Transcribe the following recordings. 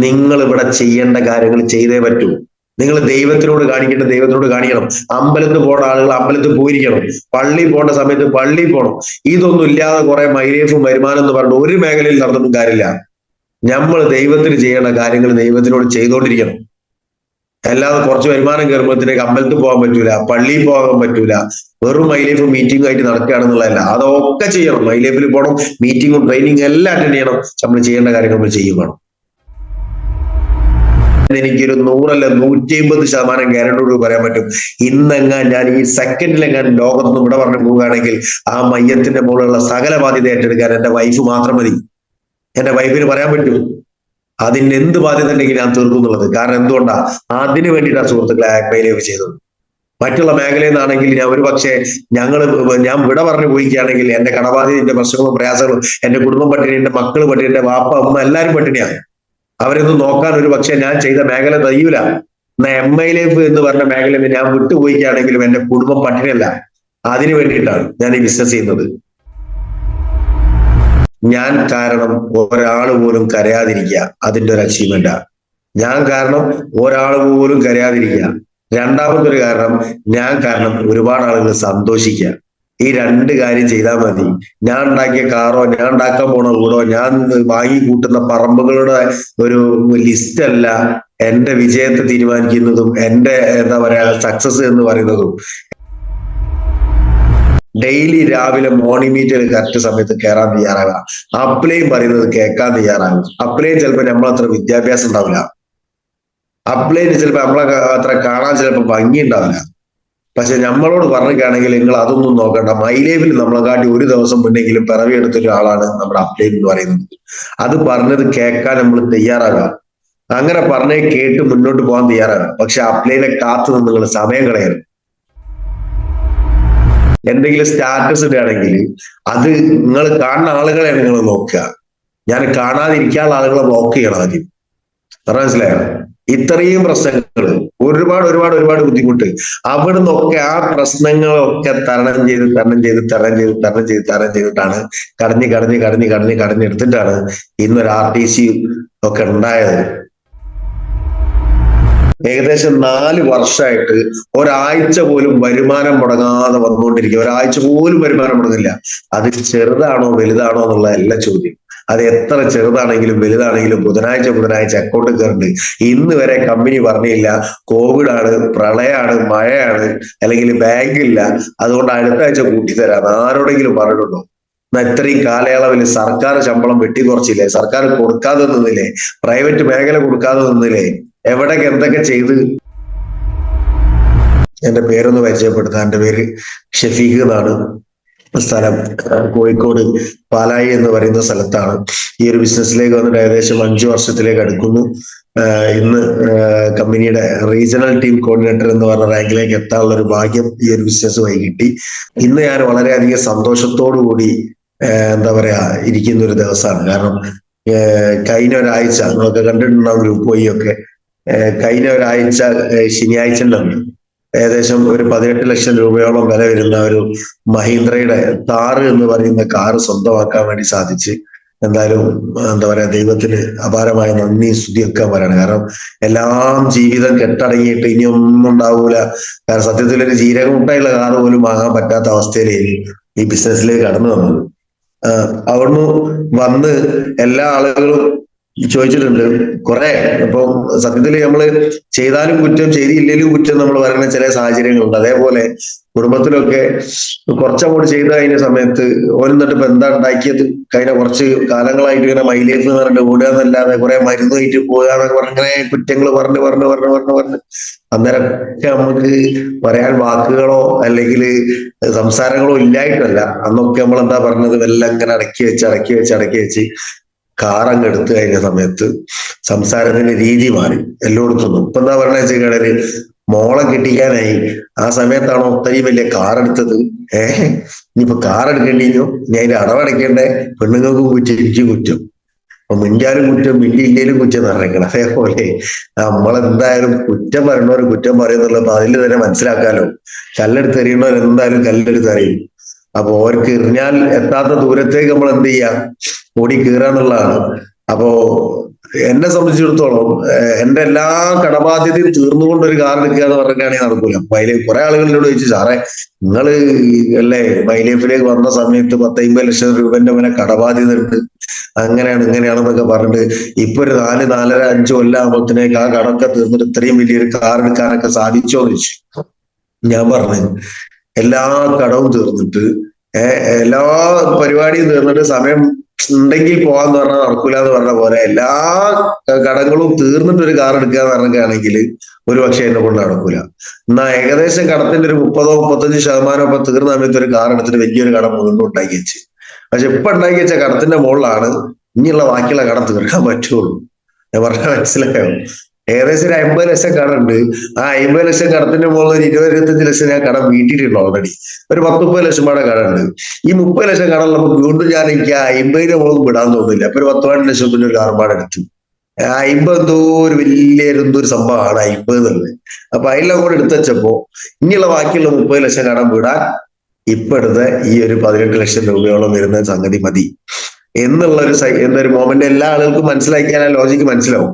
നിങ്ങൾ ഇവിടെ ചെയ്യേണ്ട കാര്യങ്ങൾ ചെയ്തേ പറ്റൂ. നിങ്ങൾ ദൈവത്തിനോട് കാണിക്കേണ്ട ദൈവത്തിനോട് കാണിക്കണം. അമ്പലത്തിൽ പോകേണ്ട ആളുകൾ അമ്പലത്തിൽ പോയിരിക്കണം. പള്ളിയിൽ പോകേണ്ട സമയത്ത് പള്ളിയിൽ പോകണം. ഇതൊന്നും ഇല്ലാതെ കുറെ മൈലേഫും വരുമാനം എന്ന് പറഞ്ഞിട്ട് ഒരു മേഖലയിൽ നടന്നിട്ടും കാര്യമില്ല. നമ്മൾ ദൈവത്തിന് ചെയ്യേണ്ട കാര്യങ്ങൾ ദൈവത്തിനോട് ചെയ്തുകൊണ്ടിരിക്കണം. അല്ലാതെ കുറച്ച് വരുമാനം കയറുമ്പോഴത്തേക്ക് അമ്പലത്തിൽ പോകാൻ പറ്റൂല, പള്ളിയിൽ പോകാൻ പറ്റൂല, വെറും മൈലൈഫ് മീറ്റിംഗ് ആയിട്ട് നടക്കുകയാണെന്നുള്ളതല്ല. അതൊക്കെ ചെയ്യണം. മൈലൈഫിൽ പോകണം, മീറ്റിങ്ങും ട്രെയിനിങ്ങും എല്ലാം അറ്റൻഡ് ചെയ്യണം. നമ്മൾ ചെയ്യേണ്ട കാര്യങ്ങൾ നമ്മൾ ചെയ്യും വേണം. എനിക്കൊരു 100 അല്ല 150% ഗ്യാരണ്ടോട് പറയാൻ പറ്റും. ഇന്നെങ്ങാൻ ഞാൻ ഈ സെക്കൻഡിലെങ്ങാൻ ലോകത്തുനിന്ന് ഇവിടെ പറഞ്ഞു പോവുകയാണെങ്കിൽ ആ മയ്യത്തിന്റെ മുകളിലുള്ള സകല ബാധ്യത ഏറ്റെടുക്കാൻ എന്റെ വൈഫ് മാത്രം മതി. എന്റെ വൈഫിന് പറയാൻ പറ്റും അതിന് എന്ത് ബാധ്യത ഉണ്ടെങ്കിൽ ഞാൻ തീർക്കും എന്നുള്ളത്. കാരണം എന്തുകൊണ്ടാ? അതിന് വേണ്ടിയിട്ടാണ് സുഹൃത്തുക്കളെ മൈലൈഫ് ചെയ്തത്. മറ്റുള്ള മേഖലയിൽ നിന്നാണെങ്കിൽ ഞാൻ ഒരു പക്ഷേ ഞാൻ വിട പറഞ്ഞു പോയിക്കുകയാണെങ്കിൽ എന്റെ കടബാധ്യതയുടെ പ്രശ്നങ്ങളും പ്രയാസങ്ങളും, എന്റെ കുടുംബം പട്ടിണി, എന്റെ മക്കൾ പട്ടിണി, എന്റെ വാപ്പ അമ്മ എല്ലാവരും പട്ടിണിയാണ്. അവരൊന്നും നോക്കാൻ ഒരു പക്ഷെ ഞാൻ ചെയ്ത മേഖല തയ്യൂല. എന്നാ MILF എന്ന് പറഞ്ഞ മേഖലയിൽ ഞാൻ വിട്ടുപോയിക്കുകയാണെങ്കിലും എന്റെ കുടുംബം പട്ടിണിയല്ല. അതിനു വേണ്ടിയിട്ടാണ് ഞാൻ ഈ ബിസിനസ് ചെയ്യുന്നത്. ഞാൻ കാരണം ഒരാൾ പോലും കരയാതിരിക്കുക അതിന്റെ ഒരു അച്ചീവ്മെന്റാ. ഞാൻ കാരണം ഒരാൾ പോലും കരയാതിരിക്കുക. രണ്ടാമതൊരു കാരണം, ഞാൻ കാരണം ഒരുപാട് ആളുകൾ സന്തോഷിക്കുക. ഈ 2 കാര്യം ചെയ്താൽ മതി. ഞാൻ ഉണ്ടാക്കിയ കാറോ, ഞാൻ ഉണ്ടാക്കാൻ പോണ വീടോ, ഞാൻ വാങ്ങി കൂട്ടുന്ന പറമ്പുകളുടെ ഒരു ലിസ്റ്റ് അല്ല എന്റെ വിജയത്തെ തീരുമാനിക്കുന്നതും എന്റെ എന്താ പറയാ സക്സസ് എന്ന് പറയുന്നതും. ഡെയിലി രാവിലെ മോർണിംഗ് മീറ്റിൽ കറക്റ്റ് സമയത്ത് കയറാൻ തയ്യാറാകുക. അപ്ലൈയും പറയുന്നത് കേൾക്കാൻ തയ്യാറാകും. അപ്ലൈയും ചിലപ്പോൾ നമ്മളത്ര വിദ്യാഭ്യാസം ഉണ്ടാവില്ല. അപ്ലൈന് ചിലപ്പോൾ നമ്മളെ അത്ര കാണാൻ ചിലപ്പോൾ ഭംഗി ഉണ്ടാവില്ല. പക്ഷെ നമ്മളോട് പറഞ്ഞിട്ടാണെങ്കിൽ നിങ്ങൾ അതൊന്നും നോക്കണ്ട. മൈലൈഫിൽ നമ്മളെക്കാട്ടി ഒരു ദിവസം മുന്നെങ്കിലും പിറവിയെടുത്തൊരു ആളാണ് നമ്മുടെ അപ്ലൈൻ എന്ന് പറയുന്നത്. അത് പറഞ്ഞത് കേൾക്കാൻ നമ്മൾ തയ്യാറാകുക. അങ്ങനെ പറഞ്ഞേ കേട്ട് മുന്നോട്ട് പോകാൻ തയ്യാറാകുക. പക്ഷെ അപ്ലൈനെ കാത്തു നിന്ന് നിങ്ങൾ സമയം കളയരുത്. എന്തെങ്കിലും സ്റ്റാറ്റസ് ഇടുകയാണെങ്കിൽ അത് നിങ്ങൾ കാണുന്ന ആളുകളെ നിങ്ങൾ നോക്കുക. ഞാൻ കാണാതിരിക്കാനുള്ള ആളുകളെ ബ്ലോക്ക് ചെയ്യണം ആദ്യം. മനസ്സിലായോ? ഇത്രയും പ്രശ്നങ്ങൾ, ഒരുപാട് ബുദ്ധിമുട്ട്. അവിടെ നിന്നൊക്കെ ആ പ്രശ്നങ്ങളൊക്കെ തരണം ചെയ്തിട്ടാണ് കടഞ്ഞെടുത്തിട്ടാണ് ഇന്നൊരു RTC ഒക്കെ ഉണ്ടായത്. ഏകദേശം 4 വർഷമായിട്ട് ഒരാഴ്ച പോലും വരുമാനം മുടങ്ങാതെ വന്നുകൊണ്ടിരിക്കുക. ഒരാഴ്ച പോലും വരുമാനം മുടങ്ങില്ല. അത് ചെറുതാണോ വലുതാണോ എന്നുള്ളതല്ല ചോദ്യം. അത് എത്ര ചെറുതാണെങ്കിലും വലുതാണെങ്കിലും ബുധനാഴ്ച അക്കൗണ്ട് കയറുന്നുണ്ട്. ഇന്ന് വരെ കമ്പനി പറഞ്ഞില്ല കോവിഡ് ആണ്, പ്രളയാണ്, മഴയാണ്, അല്ലെങ്കിൽ ബാങ്കില്ല, അതുകൊണ്ട് അടുത്ത ആഴ്ച കൂട്ടിത്തരാം. ആരോടെങ്കിലും പറഞ്ഞിട്ടുണ്ടോ? ഇത്രയും കാലയളവിൽ സർക്കാർ ശമ്പളം വെട്ടിക്കുറച്ചില്ലേ? സർക്കാർ കൊടുക്കാതെ നിന്നില്ലേ? പ്രൈവറ്റ് മേഖല കൊടുക്കാതെ നിന്നില്ലേ? എവിടേക്ക് എന്തൊക്കെ ചെയ്ത്? എന്റെ പേരൊന്ന് പരിചയപ്പെടുത്താം. എന്റെ പേര് ഷഫീഖ് എന്നാണ്. സ്ഥലം കോഴിക്കോട് പാലായി എന്ന് പറയുന്ന സ്ഥലത്താണ്. ഈ ഒരു ബിസിനസ്സിലേക്ക് വന്നിട്ട് ഏകദേശം 5 വർഷത്തിലേക്ക് അടുക്കുന്നു. ഇന്ന് കമ്പനിയുടെ റീജിയണൽ ടീം കോർഡിനേറ്റർ എന്ന് പറഞ്ഞ റാങ്കിലേക്ക് എത്താനുള്ള ഒരു ഭാഗ്യം ഈ ഒരു ബിസിനസ് വഴി കിട്ടി. ഇന്ന് ഞാൻ വളരെയധികം സന്തോഷത്തോടു കൂടി എന്താ പറയാ ഇരിക്കുന്ന ഒരു ദിവസമാണ്. കാരണം കഴിഞ്ഞ ഒരാഴ്ച നമ്മളൊക്കെ കണ്ടിട്ടുണ്ടാവും ഗ്രൂപ്പ് വഴിയൊക്കെ. കഴിഞ്ഞ ഒരാഴ്ച ശനിയാഴ്ച ഉണ്ടെന്ന് ഏകദേശം ഒരു 18 ലക്ഷം രൂപയോളം വില വരുന്ന ഒരു മഹീന്ദ്രയുടെ താർ എന്ന് പറയുന്ന കാറ് സ്വന്തമാക്കാൻ വേണ്ടി സാധിച്ച്. എന്തായാലും എന്താ പറയാ ദൈവത്തിന് അപാരമായ നന്ദി സ്തുതിയൊക്കെ പറയണം. കാരണം എല്ലാം ജീവിതം കെട്ടടങ്ങിയിട്ട് ഇനി ഒന്നും ഉണ്ടാവൂല. കാരണം സത്യത്തിൽ ഒരു ജീരകമുട്ടായുള്ള കാറ് പോലും വാങ്ങാൻ പറ്റാത്ത അവസ്ഥയിലേക്ക് ഈ ബിസിനസ്സിലേക്ക് കടന്നു വന്നത്. അവിടുന്ന് വന്ന് എല്ലാ ആളുകളും ചോദിച്ചിട്ടുണ്ട് കുറെ. ഇപ്പൊ സത്യത്തില് നമ്മള് ചെയ്താലും കുറ്റം ചെയ്തില്ലെങ്കിലും കുറ്റം നമ്മൾ പറയുന്ന ചില സാഹചര്യങ്ങളുണ്ട്. അതേപോലെ കുടുംബത്തിലൊക്കെ കുറച്ചങ്ങോട്ട് ചെയ്ത് കഴിഞ്ഞ സമയത്ത് ഓരോന്നിട്ട് ഇപ്പൊ എന്താ ഉണ്ടാക്കിയത്? കഴിഞ്ഞ കുറച്ച് കാലങ്ങളായിട്ട് ഇങ്ങനെ മൈലേജ് എന്ന് പറഞ്ഞിട്ട് ഓടുക എന്നല്ലാതെ കുറെ മരുന്ന് കഴിച്ച് പോകുക എന്നൊക്കെ പറഞ്ഞ ഇങ്ങനെ കുറ്റങ്ങൾ പറഞ്ഞ് അന്നേരമൊക്കെ നമുക്ക് പറയാൻ വാക്കുകളോ അല്ലെങ്കിൽ സംസാരങ്ങളോ ഇല്ലായിട്ടല്ല. അന്നൊക്കെ നമ്മൾ എന്താ പറഞ്ഞത്? എല്ലാം ഇങ്ങനെ അടക്കി വെച്ച് കാറങ്ങ് എടുത്തു കഴിഞ്ഞ സമയത്ത് സംസാരത്തിന്റെ രീതി മാറി എല്ലായിടത്തും. ഇപ്പൊ എന്താ പറഞ്ഞ വെച്ചാൽ മോളെ കിട്ടിക്കാനായി. ആ സമയത്താണോ ഇത്രയും വലിയ കാർ എടുത്തത്? ഇനിയിപ്പോ കാർ എടുക്കേണ്ടിയോ? ഞാൻ അതിന്റെ അടവടയ്ക്കേണ്ടേ? പെണ്ണുങ്ങൾക്കും കുറ്റം, എനിക്കും കുറ്റം. അപ്പൊ മിണ്ടിയാലും കുറ്റം, മിണ്ടിയില്ലേലും കുറ്റം നിറയ്ക്കണം. അതേപോലെ നമ്മളെന്തായാലും കുറ്റം പറയണവർ കുറ്റം പറയുന്നുള്ളപ്പോ അതിൽ തന്നെ മനസ്സിലാക്കാലോ. കല്ലെടുത്ത് എറിയണവർ എന്തായാലും കല്ലെടുത്ത് എറിയും. അപ്പൊ അവർക്ക് എറിഞ്ഞാൽ എത്താത്ത ദൂരത്തേക്ക് നമ്മൾ എന്ത് ചെയ്യാം? ഓടി കീറാന്നുള്ളതാണ്. അപ്പോ എന്നെ സംബന്ധിച്ചിടത്തോളം എന്റെ എല്ലാ കടബാധ്യതയും തീർന്നുകൊണ്ട് ഒരു കാർ എടുക്കുക എന്ന് പറഞ്ഞിട്ടാണെങ്കിൽ നടക്കൂല. കുറെ ആളുകളോട് ചോദിച്ചു, സാറേ നിങ്ങള് അല്ലേ മൈലൈഫിലേക്ക് വന്ന സമയത്ത് 10-50 ലക്ഷം രൂപന്റെ മേലെ കടബാധ്യത ഉണ്ട്, അങ്ങനെയാണ് ഇങ്ങനെയാണെന്നൊക്കെ പറഞ്ഞിട്ട് ഇപ്പൊ ഒരു 4-4.5 കൊല്ലം ആകുമ്പോഴത്തേക്ക് ആ കടമൊക്കെ തീർന്നിട്ട് ഇത്രയും വലിയൊരു കാർ എടുക്കാനൊക്കെ സാധിച്ചോന്ന് ചോദിച്ചു. ഞാൻ പറഞ്ഞു എല്ലാ കടവും തീർന്നിട്ട് എല്ലാ പരിപാടിയും തീർന്നിട്ട് സമയം ഉണ്ടെങ്കിൽ പോകാന്ന് പറഞ്ഞാൽ നടക്കൂല എന്ന് പറഞ്ഞ പോലെ എല്ലാ കടങ്ങളും തീർന്നിട്ട് ഒരു കാർ എടുക്കുക എന്ന് പറഞ്ഞിട്ടാണെങ്കിൽ ഒരു പക്ഷെ എന്നെ കൊണ്ട് നടക്കൂല. എന്നാ ഏകദേശം കടത്തിന്റെ ഒരു 30-35% ഇപ്പൊ തീർന്ന സമയത്ത് ഒരു കാർ എടുത്തിട്ട് വലിയൊരു കടം മുഴുവൻ ഉണ്ടാക്കി വെച്ച്. പക്ഷെ ഇപ്പൊ ഉണ്ടാക്കി വെച്ച കടത്തിന്റെ മുകളിലാണ് ഇനിയുള്ള ബാക്കിയുള്ള കടം തീർക്കാൻ പറ്റുള്ളൂ. ഞാൻ പറഞ്ഞാൽ മനസ്സിലായോ? ഏകദേശം ഒരു 50 ലക്ഷം കടമുണ്ട്. ആ 50 ലക്ഷം കടത്തിന്റെ മുകളിൽ ഒരു 20-25 ലക്ഷം ഞാൻ കടം വീട്ടിയിട്ടുണ്ട് ഓൾറെഡി. ഒരു 10-30 ലക്ഷം രൂപയുടെ കടമുണ്ട്. ഈ 30 ലക്ഷം കടമുള്ളപ്പോൾ വീണ്ടും ഞാൻ എനിക്ക് ആ 50-ന്റെ മുകളിൽ വിടാൻ തോന്നില്ല. അപ്പൊ ഒരു 10-12 ലക്ഷത്തിന്റെ ഒരു കാർപാട് എടുത്തു. 50 എന്തോ ഒരു വലിയ എന്തോ ഒരു സംഭവമാണ് 50 എന്നുള്ളത്. അപ്പൊ അതിലെല്ലാം കൂടെ എടുത്തു വെച്ചപ്പോ ഇനിയുള്ള ബാക്കിയുള്ള 30 ലക്ഷം കടം വിടാൻ ഇപ്പൊ എടുത്ത ഈ ഒരു 18 ലക്ഷം രൂപയോളം വരുന്ന സംഗതി മതി എന്നുള്ള ഒരു മൊമെന്റ് എല്ലാ ആളുകൾക്കും മനസ്സിലാക്കിയാൽ ആ ലോജിക്ക് മനസ്സിലാവും.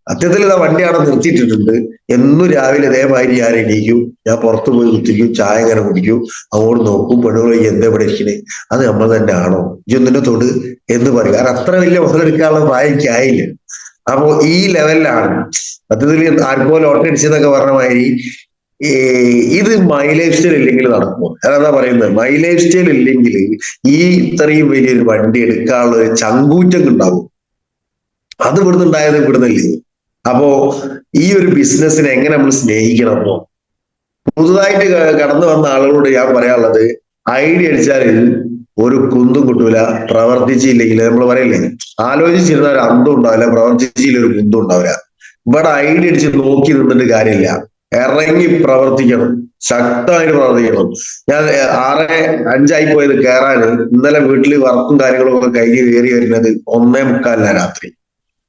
സത്യത്തിൽ ഇതാ വണ്ടി അവിടെ നിർത്തിയിട്ടിട്ടുണ്ട്. എന്നും രാവിലെ ഇതേമാതിരി ഞാൻ എണീക്കും, ഞാൻ പുറത്തു പോയി കുത്തിക്കും, ചായ ഇങ്ങനെ കുടിക്കും, അങ്ങോട്ട് നോക്കും, പെണ്ണുകൾ എന്താ ഇവിടെ ഇരിക്കണേ, അത് നമ്മൾ തന്നെ ആണോ, ഇതൊന്നിന്റെ തൊട് എന്ന് പറയും. കാരണം അത്ര വലിയ മുതലെടുക്കാനുള്ള പ്രായം എനിക്കായില്ല. അപ്പോ ഈ ലെവലിലാണ് സത്യത്തിൽ ആർക്കോ ലോട്ടറി അടിച്ചെന്നൊക്കെ പറഞ്ഞ മാതിരി ഇത് മൈ ലൈഫ് സ്റ്റൈൽ ഇല്ലെങ്കിൽ നടക്കുമോ? അതാ പറയുന്നത്, മൈ ലൈഫ് സ്റ്റൈൽ ഇല്ലെങ്കിൽ ഈ ഇത്രയും വലിയൊരു വണ്ടി എടുക്കാനുള്ള ഒരു ചങ്കൂറ്റം ഉണ്ടാവും. അത് ഇവിടുന്ന് ഉണ്ടായത് ഇവിടുന്നല്ലേ. അപ്പോ ഈ ഒരു ബിസിനസ്സിനെ എങ്ങനെ നമ്മൾ സ്നേഹിക്കണമോ? പുതുതായിട്ട് കടന്നു വന്ന ആളുകളോട് ഞാൻ പറയാനുള്ളത്, ഐഡിയ അടിച്ചാൽ ഒരു കുന്തും കിട്ടൂല, പ്രവർത്തിച്ചില്ലെങ്കിൽ നമ്മൾ പറയില്ലേ ആലോചിച്ചിരുന്ന ഒരു അന്തം ഉണ്ടാവില്ല, പ്രവർത്തിച്ചില്ല ഒരു കുന്തും ഉണ്ടാവില്ല. ഇവിടെ ഐഡിയ അടിച്ച് നോക്കി നിന്നിട്ട് കാര്യമില്ല, ഇറങ്ങി പ്രവർത്തിക്കണം, ശക്തമായിട്ട് പ്രവർത്തിക്കണം. ഞാൻ 6:05 പോയത് കയറാന്, ഇന്നലെ വീട്ടിൽ വർക്കും കാര്യങ്ങളും ഒക്കെ കഴിഞ്ഞ് കയറി വരുന്നത് 1:45 രാത്രി.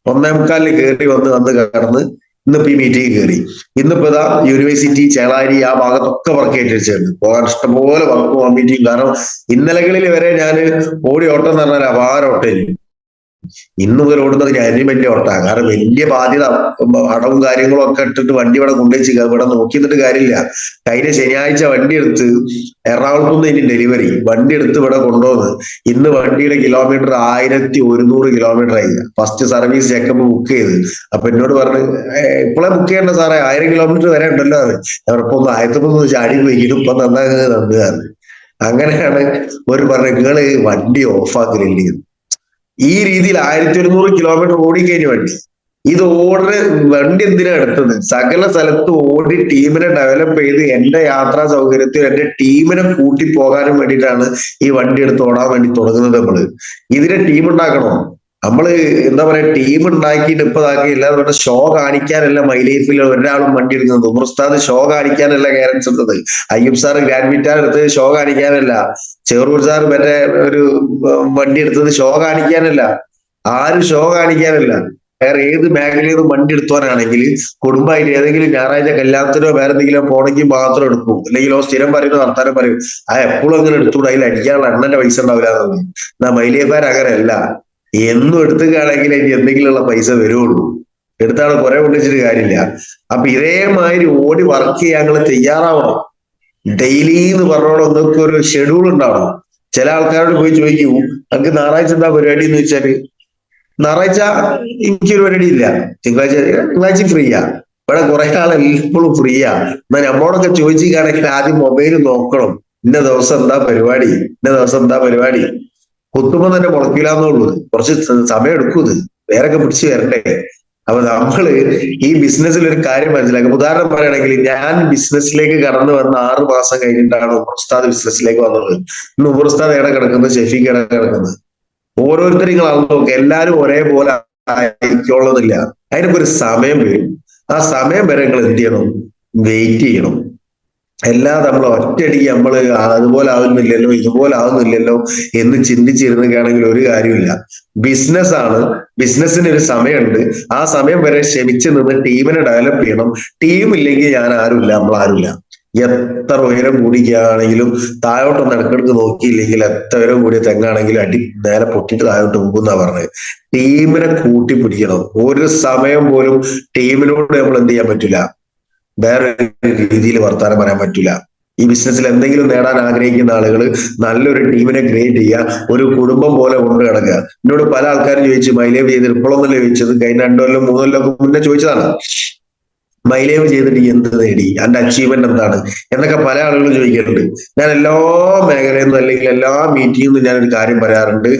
1:45 കയറി വന്ന് കടന്ന് ഇന്നിപ്പോ ഈ മീറ്റിംഗ് കയറി. ഇന്നിപ്പോ ഇതാ യൂണിവേഴ്സിറ്റി, ചേളാരി ആ ഭാഗത്തൊക്കെ വർക്ക് ഏറ്റെടുച്ചിട്ടുണ്ട്. പോകാൻ ഇഷ്ടംപോലെ വർക്ക് മീറ്റിംഗ്. കാരണം ഇന്നലകളിൽ വരെ ഞാൻ ഓടി ഓട്ടം എന്ന് പറഞ്ഞാൽ അപാരം ഓട്ടം. ഇന്ന് മുതൽ ഓടുന്നത് അതിനും വലിയ ഓട്ടാണ്. കാരണം വലിയ ബാധ്യത, അടവും കാര്യങ്ങളും ഒക്കെ ഇട്ടിട്ട് വണ്ടി ഇവിടെ കൊണ്ടുവച്ച് ഇവിടെ നോക്കി നിന്നിട്ട് കാര്യമില്ല. കഴിഞ്ഞ ശനിയാഴ്ച വണ്ടി എടുത്ത് എറണാകുളത്തുനിന്ന് ഇനി ഡെലിവറി വണ്ടി എടുത്ത് ഇവിടെ കൊണ്ടുവന്ന് ഇന്ന് വണ്ടിയുടെ കിലോമീറ്റർ 1100 കിലോമീറ്റർ ആയി. ഫസ്റ്റ് സർവീസ് ചെക്കപ്പ് ബുക്ക് ചെയ്ത്. അപ്പൊ എന്നോട് പറഞ്ഞു, ഇപ്പോഴേ ബുക്ക് ചെയ്യണ്ട സാറേ, 1000 കിലോമീറ്റർ വരെ ഉണ്ടല്ലോ. അത് അവരിപ്പോ 1000 ചാടി പോയിക്കും, ഇപ്പൊ നന്നാകുന്നത്. അങ്ങനെയാണ് ഒരു പറഞ്ഞത്, നിങ്ങള് വണ്ടി ഓഫാക്കലില്ലേ. ഈ രീതിയിൽ 1100 കിലോമീറ്റർ ഓടിക്കഴിഞ്ഞ വണ്ടി. ഇത് വണ്ടി എന്തിനാ എടുത്തത്? സകല സ്ഥലത്ത് ഓടി ടീമിനെ ഡെവലപ്പ് ചെയ്ത് എന്റെ യാത്രാ സൗകര്യത്തിൽ എന്റെ ടീമിനെ കൂട്ടി പോകാനും വേണ്ടിയിട്ടാണ് ഈ വണ്ടി എടുത്ത് ഓടാൻ വേണ്ടി തുടങ്ങുന്നത്. ഇതിനെ ടീം ഉണ്ടാക്കണോ? നമ്മള് എന്താ പറയാ, ടീം ഉണ്ടാക്കിയിട്ട് ഇപ്പതാക്കി അല്ലാതെ പറഞ്ഞ ഷോ കാണിക്കാനല്ല മൈ ലൈഫിൽ ഒരാളും വണ്ടി എടുക്കുന്നത്. ഉമർസ്ഥാദ് ഷോ കാണിക്കാനല്ല ക്യാരൻസ് എടുത്തത്. അയ്യൂബ് സാർ ഗ്രാൻഡ് വിറ്റാൻ എടുത്തത് ഷോ കാണിക്കാനല്ല. ചെറൂർ സാർ മറ്റേ ഒരു വണ്ടി എടുത്തത് ഷോ കാണിക്കാനല്ല. ആരും ഷോ കാണിക്കാനല്ല. വേറെ ഏത് മേഖലയിൽ വണ്ടി എടുത്തോനാണെങ്കിൽ കുടുംബമായിട്ട് ഏതെങ്കിലും ഞായറാഴ്ച കല്യാണത്തിനോ വേറെ എന്തെങ്കിലും പോണെങ്കിൽ മാത്രം എടുക്കും. അല്ലെങ്കിൽ സ്ഥിരം പറയുന്ന വർത്താനം പറയും, എപ്പോഴും അങ്ങനെ എടുത്തുകൂടെ, അതിൽ അടിക്കാനുള്ള എണ്ണന്റെ പൈസ ഉണ്ടാവില്ല എന്നുള്ളത്. എന്നാ മൈലിയക്കാർ അങ്ങനെയല്ല. എന്നും എടുത്തുകയാണെങ്കിൽ ഇനി എന്തെങ്കിലുമുള്ള പൈസ വരുള്ളൂ. എടുത്താണ് കുറെ കൊണ്ടുവച്ചിട്ട് കാര്യമില്ല. അപ്പൊ ഇതേമാതിരി ഓടി വർക്ക് ചെയ്യാൻ ഞങ്ങൾ തയ്യാറാവണം. ഡെയിലി എന്ന് പറഞ്ഞോളം എന്തൊക്കെ ഒരു ഷെഡ്യൂൾ ഉണ്ടാവണം. ചില ആൾക്കാരോട് പോയി ചോദിക്കൂ, നമുക്ക് ഞായറാഴ്ച എന്താ പരിപാടി എന്ന് വെച്ചാല്, ഞായറാഴ്ച എനിക്കൊരു പരിപാടി ഇല്ല, തിങ്കളാഴ്ച ഫ്രീയാ. ഇവിടെ കുറെ എപ്പോഴും ഫ്രീയാ. എന്നാ നമ്മളോടൊക്കെ ചോദിച്ചിരിക്കുകയാണെങ്കിൽ ആദ്യം മൊബൈൽ നോക്കണം, ഇന്ന ദിവസം എന്താ പരിപാടി, ഇന്ന ദിവസം എന്താ പരിപാടി. കുത്തുമ്പോ തന്നെ മുളക്കില്ലാന്നുള്ളൂ. കുറച്ച് സമയം എടുക്കും, ഇത് വേറൊക്കെ പിടിച്ചു വരണ്ടേ. അപ്പൊ നമ്മള് ഈ ബിസിനസ്സിൽ ഒരു കാര്യം മനസ്സിലാക്കും. ഉദാഹരണം പറയുകയാണെങ്കിൽ, ഞാൻ ബിസിനസ്സിലേക്ക് കടന്നു വന്ന 6 മാസം കഴിഞ്ഞിട്ടാണ് ഉമർസ്ഥാദ് ബിസിനസ്സിലേക്ക് വന്നത്. ഇന്ന് ഉമർസ്ഥാദ് എവിടെ കിടക്കുന്നത്, ഷെഫീഖ് എവിടെ കിടക്കുന്നത്. ഓരോരുത്തരും നിങ്ങൾ അത് നോക്കുക, എല്ലാരും ഒരേപോലെ ആയിക്കോളുന്നില്ല. അതിനൊക്കെ ഒരു സമയം വരും. ആ സമയം വരെ നിങ്ങൾ എന്ത് ചെയ്യണം? വെയിറ്റ് ചെയ്യണം. എല്ലാം നമ്മൾ ഒറ്റയടിക്ക് നമ്മള് അതുപോലെ ആവുന്നില്ലല്ലോ, ഇതുപോലെ ആവുന്നില്ലല്ലോ എന്ന് ചിന്തിച്ചിരുന്നൊക്കെയാണെങ്കിൽ ഒരു കാര്യമില്ല. ബിസിനസ്സാണ്, ബിസിനസ്സിന് ഒരു സമയമുണ്ട്. ആ സമയം വരെ ക്ഷമിച്ച് നിന്ന് ടീമിനെ ഡെവലപ്പ് ചെയ്യണം. ടീം ഇല്ലെങ്കിൽ ഞാൻ ആരുമില്ല, നമ്മൾ ആരുമില്ല. എത്ര ഉയരം കൂടിക്കുകയാണെങ്കിലും താഴോട്ടൊന്ന് ഇടക്കിടക്ക് നോക്കിയില്ലെങ്കിൽ എത്ര ഉയരം കൂടിയ തെങ്ങാണെങ്കിലും അടി നേരെ പൊട്ടിട്ട് താഴോട്ട് പോകുന്ന പറഞ്ഞത്. ടീമിനെ കൂട്ടിപ്പിടിക്കണം. ഒരു സമയം പോലും ടീമിനോട് നമ്മൾ എന്ത് ചെയ്യാൻ പറ്റില്ല, വേറെ രീതിയിൽ വർത്താനം പറയാൻ പറ്റില്ല. ഈ ബിസിനസ്സിൽ എന്തെങ്കിലും നേടാൻ ആഗ്രഹിക്കുന്ന ആളുകൾ നല്ലൊരു ടീമിനെ ക്രിയേറ്റ് ചെയ്യുക, ഒരു കുടുംബം പോലെ കൊണ്ടു കിടക്കുക. എന്നോട് പല ആൾക്കാരും ചോദിച്ചു മൈലേവ് ചെയ്തിട്ട് ഇപ്പോഴൊന്നല്ലേ ചോദിച്ചത്, കഴിഞ്ഞ 2 കൊല്ലം 3 കൊല്ലം മുന്നേ ചോദിച്ചതാണ്. മൈലേവ് ചെയ്തിട്ട് എന്ത് നേടി, എന്റെ അച്ചീവ്മെന്റ് എന്താണ് എന്നൊക്കെ പല ആളുകളും ചോദിക്കുന്നുണ്ട്. ഞാൻ എല്ലാ മേഖലയിൽ നിന്നും അല്ലെങ്കിൽ എല്ലാ മീറ്റിംഗിൽ നിന്നും ഞാനൊരു കാര്യം പറയാറുണ്ട്.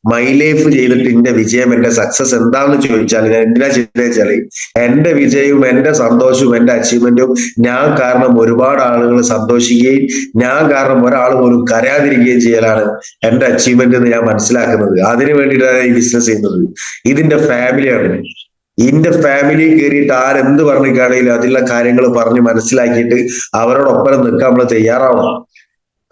മൈ ലൈഫ് ചെയ്തിട്ട് എന്റെ വിജയം, എന്റെ സക്സസ് എന്താണെന്ന് ചോദിച്ചാൽ ഞാൻ എന്തിനാ ചെയ്തത് വെച്ചാല് എന്റെ വിജയവും എന്റെ സന്തോഷവും എന്റെ അച്ചീവ്മെന്റും ഞാൻ കാരണം ഒരുപാട് ആളുകൾ സന്തോഷിക്കുകയും ഞാൻ കാരണം ഒരാൾ പോലും കരയാതിരിക്കുകയും ചെയ്യലാണ് എന്റെ അച്ചീവ്മെന്റ് എന്ന് ഞാൻ മനസ്സിലാക്കുന്നത്. അതിനു വേണ്ടിയിട്ടാണ് ഈ ബിസിനസ് ചെയ്യുന്നത്. ഇതിന്റെ ഫാമിലിയാണ്. ഇതിന്റെ ഫാമിലി കയറിയിട്ട് ആരെന്ത് പറഞ്ഞിട്ടാണെങ്കിലും അതിലുള്ള കാര്യങ്ങൾ പറഞ്ഞ് മനസ്സിലാക്കിയിട്ട് അവരോടൊപ്പം നിൽക്കാൻ നമ്മൾ തയ്യാറാവണം.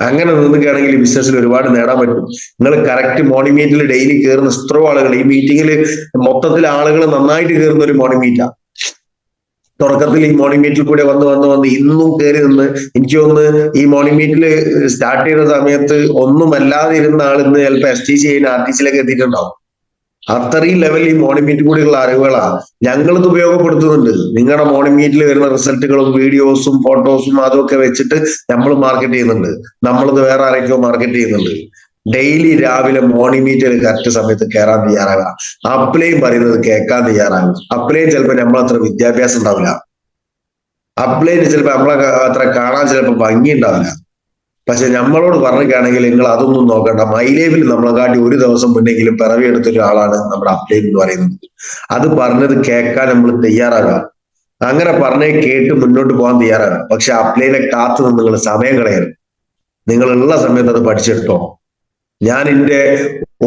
അങ്ങനെ നിൽക്കുകയാണെങ്കിൽ ഈ ബിസിനസ്സിൽ ഒരുപാട് നേടാൻ പറ്റും. നിങ്ങൾ കറക്റ്റ് മോർണിംഗ് മീറ്റിൽ ഡെയിലി കയറുന്ന എത്രയോ ആളുകൾ, ഈ മീറ്റിംഗിൽ മൊത്തത്തിൽ ആളുകൾ നന്നായിട്ട് കയറുന്ന ഒരു മോർണിംഗ് മീറ്റാ. തുടക്കത്തിൽ ഈ മോർണിംഗ് മീറ്റിൽ കൂടെ വന്ന് ഇന്നും കയറി നിന്ന് എനിക്ക് തോന്നുന്നു ഈ മോർണിംഗ് മീറ്റിൽ സ്റ്റാർട്ട് ചെയ്ത സമയത്ത് ഒന്നുമല്ലാതെ ഇരുന്ന ആൾ ഇന്ന് ചിലപ്പോൾ STC കഴിഞ്ഞ് RTCയിലേക്ക് എത്തിയിട്ടുണ്ടാവും. അത്രയും ലെവൽ ഈ മോർണിംഗ് മീറ്റ് കൂടിയുള്ള അറിവുകളാണ് ഞങ്ങളിത് ഉപയോഗപ്പെടുത്തുന്നുണ്ട്. നിങ്ങളുടെ മോർണിംഗ് മീറ്റിൽ വരുന്ന റിസൾട്ടുകളും വീഡിയോസും ഫോട്ടോസും അതൊക്കെ വെച്ചിട്ട് നമ്മൾ മാർക്കറ്റ് ചെയ്യുന്നുണ്ട്. നമ്മളിത് വേറെ ആരൊക്കെയോ മാർക്കറ്റ് ചെയ്യുന്നുണ്ട്. ഡെയിലി രാവിലെ മോർണിംഗ് മീറ്റിൽ കറക്റ്റ് സമയത്ത് കയറാൻ തയ്യാറാകുക. അപ്ലൈയും പറയുന്നത് കേൾക്കാൻ തയ്യാറാകും. അപ്ലൈയും ചിലപ്പോൾ നമ്മളത്ര വിദ്യാഭ്യാസം ഉണ്ടാവില്ല. അപ്ലൈന് ചിലപ്പോൾ നമ്മളെ അത്ര കാണാൻ ചിലപ്പോൾ ഭംഗി ഉണ്ടാവില്ല. പക്ഷെ നമ്മളോട് പറഞ്ഞിട്ടാണെങ്കിൽ നിങ്ങൾ അതൊന്നും നോക്കണ്ട. മൈലേവിൽ നമ്മളെക്കാട്ടി ഒരു ദിവസം മുന്നെങ്കിലും പിറവിയെടുത്ത ഒരാളാണ് നമ്മുടെ അപ്ലൈൻ എന്ന് പറയുന്നത്. അത് പറഞ്ഞത് കേൾക്കാൻ നമ്മൾ തയ്യാറാകാം. അങ്ങനെ പറഞ്ഞേ കേട്ട് മുന്നോട്ട് പോകാൻ തയ്യാറാകാം. പക്ഷെ അപ്ലൈനെ കാത്തു നിന്ന് നിങ്ങൾ സമയം കളയരുത്. നിങ്ങളുള്ള സമയത്ത് അത് പഠിച്ചെടുത്തോ. ഞാൻ എന്റെ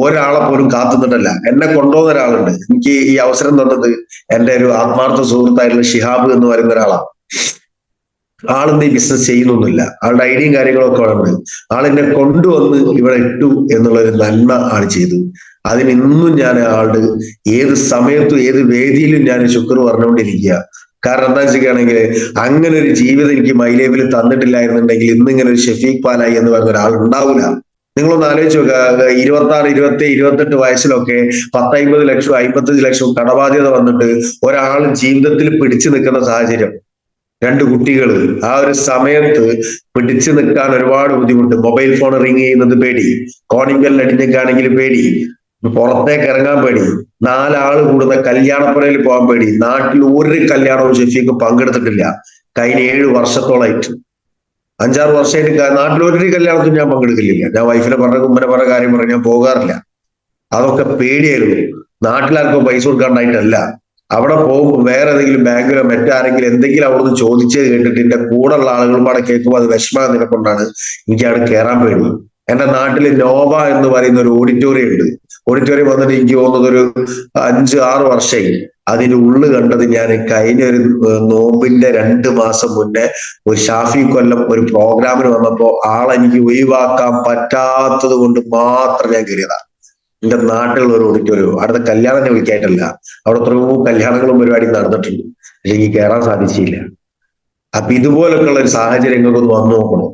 ഒരാളെ പോലും കാത്തുനിന്നിട്ടല്ല. എന്നെ കൊണ്ടുപോകുന്ന ഒരാളുണ്ട്. എനിക്ക് ഈ അവസരം തന്നത് എന്റെ ഒരു ആത്മാർത്ഥ സുഹൃത്തായിട്ടുള്ള ഷിഹാബ് എന്ന് പറയുന്ന ഒരാളാണ്. ആളെന്ത് ഈ ബിസിനസ് ചെയ്യുന്നൊന്നുമില്ല. ആളുടെ ഐഡിയയും കാര്യങ്ങളൊക്കെ ഉണ്ട്. ആളെന്നെ കൊണ്ടുവന്ന് ഇവിടെ ഇട്ടു എന്നുള്ളൊരു നന്മ ആണ് ചെയ്തു. അതിനിന്നും ഞാൻ ആളുടെ ഏത് സമയത്തും ഏത് വേദിയിലും ഞാൻ ശുക്ർ പറഞ്ഞുകൊണ്ടിരിക്കുക. കാരണം എന്താ വെച്ചിട്ടാണെങ്കിൽ അങ്ങനെ ഒരു ജീവിതം എനിക്ക് മൈലേവിൽ തന്നിട്ടില്ലായിരുന്നുണ്ടെങ്കിൽ ഇന്നിങ്ങനെ ഒരു ഷെഫീഖ് പാലായി എന്ന് പറഞ്ഞ ഒരാൾ ഉണ്ടാവില്ല. നിങ്ങളൊന്ന് ആലോചിച്ച് നോക്കുക. 26, 27, 28 വയസ്സിലൊക്കെ 10, 50 ലക്ഷം 55 ലക്ഷം കടബാധ്യത വന്നിട്ട് ഒരാൾ ജീവിതത്തിൽ പിടിച്ചു നിൽക്കുന്ന സാഹചര്യം. 2 കുട്ടികൾ. ആ ഒരു സമയത്ത് പിടിച്ചു നിൽക്കാൻ ഒരുപാട് ബുദ്ധിമുട്ട്. മൊബൈൽ ഫോൺ റിങ് ചെയ്യുന്നത് പേടി, കോളിംഗ് ബെൽ അടിഞ്ഞേക്കാണെങ്കിൽ പേടി, പുറത്തേക്ക് ഇറങ്ങാൻ പേടി, 4 ആള് കൂടുന്ന കല്യാണപ്പുരയിൽ പോകാൻ പേടി. നാട്ടിൽ ഒരു കല്യാണവും ഷെഫീക്ക് പങ്കെടുത്തിട്ടില്ല കഴിഞ്ഞ 7 വർഷത്തോളായിട്ട്. 5-6 വർഷമായിട്ട് നാട്ടിൽ ഒരു കല്യാണത്തിനും ഞാൻ പങ്കെടുക്കില്ല. ഞാൻ വൈഫിനെ പറഞ്ഞ ഉമ്മനെ പറഞ്ഞ കാര്യം പറഞ്ഞ് ഞാൻ പോകാറില്ല. അതൊക്കെ പേടിയായിരുന്നു. നാട്ടിലാർക്കും പൈസ കൊടുക്കാണ്ടായിട്ടല്ല. അവിടെ പോകുമ്പോൾ വേറെ ഏതെങ്കിലും ബാങ്കിലോ മറ്റാരെങ്കിലും എന്തെങ്കിലും അവിടുന്ന് ചോദിച്ചത് കേട്ടിട്ട് എന്റെ കൂടെ ഉള്ള ആളുകളും അവിടെ കേൾക്കുമ്പോൾ അത് വിഷമാകുന്നതിനെ കൊണ്ടാണ് എനിക്ക് അവിടെ കയറാൻ പേടി. എന്റെ നാട്ടിൽ നോവ എന്ന് പറയുന്ന ഒരു ഓഡിറ്റോറിയം ഉണ്ട്. ഓഡിറ്റോറിയം വന്നിട്ട് എനിക്ക് തോന്നുന്നത് ഒരു 5-6 വർഷമായി. അതിന്റെ ഉള്ളു കണ്ടത് ഞാൻ കഴിഞ്ഞ ഒരു നോമ്പിന്റെ 2 മാസം മുന്നേ ഒരു ഷാഫി കൊല്ലം ഒരു പ്രോഗ്രാമിന് വന്നപ്പോ ആളെനിക്ക് ഒഴിവാക്കാൻ പറ്റാത്തത് കൊണ്ട് മാത്രം ഞാൻ കയറിയതാണ്. എന്റെ നാട്ടിലുള്ള ഒരു ഓഡിറ്റോറിയം. അടുത്ത കല്യാണം ഞാൻ വിളിക്കായിട്ടല്ല. അവിടെ എത്രയോ കല്യാണങ്ങളും പരിപാടിയും നടന്നിട്ടുണ്ട്. പക്ഷെ എനിക്ക് കയറാൻ സാധിച്ചില്ല. അപ്പൊ ഇതുപോലൊക്കെയുള്ള ഒരു സാഹചര്യങ്ങൾക്കൊന്ന് വന്നു നോക്കണം.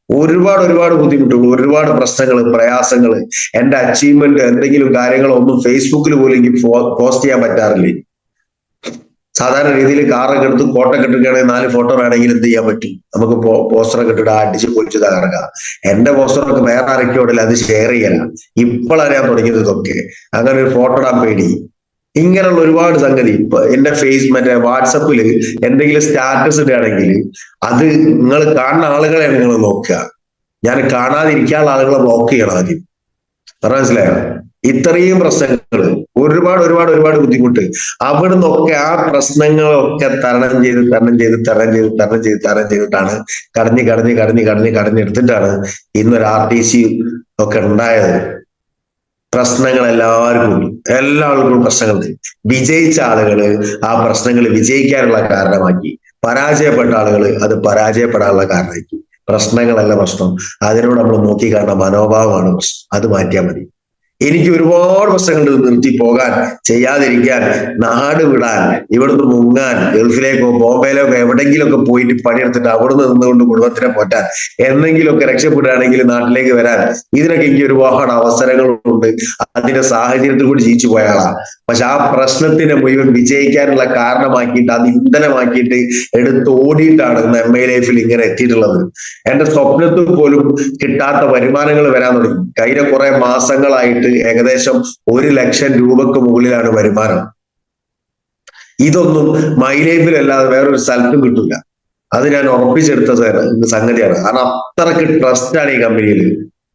ഒരുപാട് ബുദ്ധിമുട്ടുകൾ, ഒരുപാട് പ്രശ്നങ്ങൾ, പ്രയാസങ്ങൾ. എന്റെ അച്ചീവ്മെന്റ് എന്തെങ്കിലും കാര്യങ്ങളോ ഒന്നും ഫേസ്ബുക്കിൽ പോലും എനിക്ക് പോസ്റ്റ് ചെയ്യാൻ പറ്റാറില്ല. സാധാരണ രീതിയിൽ കാറൊക്കെ എടുത്ത് കോട്ടൊക്കെ ഇട്ടിട്ടാണെങ്കിൽ 4 ഫോട്ടോ വേണമെങ്കിൽ എന്ത് ചെയ്യാൻ പറ്റും, നമുക്ക് പോസ്റ്ററൊക്കെ ഇട്ടിട്ട് അടിച്ച് പൊളിച്ച് തകർക്കാം. എന്റെ പോസ്റ്ററൊക്കെ വേറെ ആരൊക്കെയോടില്ല, അത് ഷെയർ ചെയ്യലാണ്. ഇപ്പോഴാണ് ഞാൻ തുടങ്ങിയത് ഇതൊക്കെ. അങ്ങനെ ഒരു ഫോട്ടോ ഇടാൻ പേടി. ഇങ്ങനെയുള്ള ഒരുപാട് സംഗതി. ഇപ്പൊ എന്റെ മറ്റേ വാട്സപ്പിൽ എന്തെങ്കിലും സ്റ്റാറ്റസ് ഇടുകയാണെങ്കിൽ അത് നിങ്ങൾ കാണുന്ന ആളുകളെ നിങ്ങൾ നോക്കുക. ഞാൻ കാണാതിരിക്കാനുള്ള ആളുകളെ ബ്ലോക്ക് ചെയ്യണം ആദ്യം. മനസ്സിലായോ? ഇത്രയും പ്രശ്നങ്ങൾ, ഒരുപാട് ബുദ്ധിമുട്ട്. അവിടെ നിന്നൊക്കെ ആ പ്രശ്നങ്ങളൊക്കെ തരണം ചെയ്തിട്ടാണ് കടഞ്ഞെടുത്തിട്ടാണ് ഇന്നൊരു RTC ഒക്കെ ഉണ്ടായത്. പ്രശ്നങ്ങൾ എല്ലാവർക്കും ഉണ്ട്. എല്ലാ ആളുകളും പ്രശ്നങ്ങളുണ്ട്. വിജയിച്ച ആളുകള് ആ പ്രശ്നങ്ങൾ വിജയിക്കാനുള്ള കാരണമാക്കി, പരാജയപ്പെട്ട ആളുകൾ അത് പരാജയപ്പെടാനുള്ള കാരണമാക്കി. പ്രശ്നങ്ങളല്ല പ്രശ്നം, അതിനോട് നമ്മൾ നോക്കി കാണുന്ന മനോഭാവമാണ് പ്രശ്നം. അത് മാറ്റിയാൽ മതി. എനിക്ക് ഒരുപാട് പ്രശ്നങ്ങൾ നിർത്തി പോകാൻ, ചെയ്യാതിരിക്കാൻ, നാട് വിടാൻ, ഇവിടുന്ന് മുങ്ങാൻ, ഗൾഫിലേക്കോ ബോംബെയിലേക്കോ എവിടെയെങ്കിലുമൊക്കെ പോയിട്ട് പണിയെടുത്തിട്ട് അവിടുന്ന് നിന്നുകൊണ്ട് കുടുംബത്തിനെ പോറ്റാൻ, എന്തെങ്കിലുമൊക്കെ രക്ഷപ്പെടുകയാണെങ്കിൽ നാട്ടിലേക്ക് വരാൻ, ഇതിനൊക്കെ എനിക്ക് ഒരുപാട് അവസരങ്ങളുണ്ട്. അതിന്റെ സാഹചര്യത്തിൽ കൂടി ജീവിച്ചു പോയ ആളാണ്. പക്ഷെ ആ പ്രശ്നത്തിനെ മുഴുവൻ വിജയിക്കാനുള്ള കാരണമാക്കിയിട്ട് അത് ഇന്ധനമാക്കിയിട്ട് എടുത്ത് ഓടിയിട്ടാണ് ഇന്ന് MI ലൈഫിൽ ഇങ്ങനെ എത്തിയിട്ടുള്ളത്. എന്റെ സ്വപ്നത്തിൽ പോലും കിട്ടാത്ത വരുമാനങ്ങൾ വരാൻ തുടങ്ങി. കഴിഞ്ഞ കുറെ മാസങ്ങളായിട്ട് ഏകദേശം 1 ലക്ഷം രൂപക്ക് മുകളിലാണ് വരുമാനം. ഇതൊന്നും മൈ ലൈഫിലല്ലാതെ വേറൊരു സ്ഥലത്തും കിട്ടില്ല. അത് ഞാൻ ഉറപ്പിച്ചെടുത്ത സംഗതിയാണ്. കാരണം അത്രക്ക് ട്രസ്റ്റാണ് ഈ കമ്പനിയിൽ.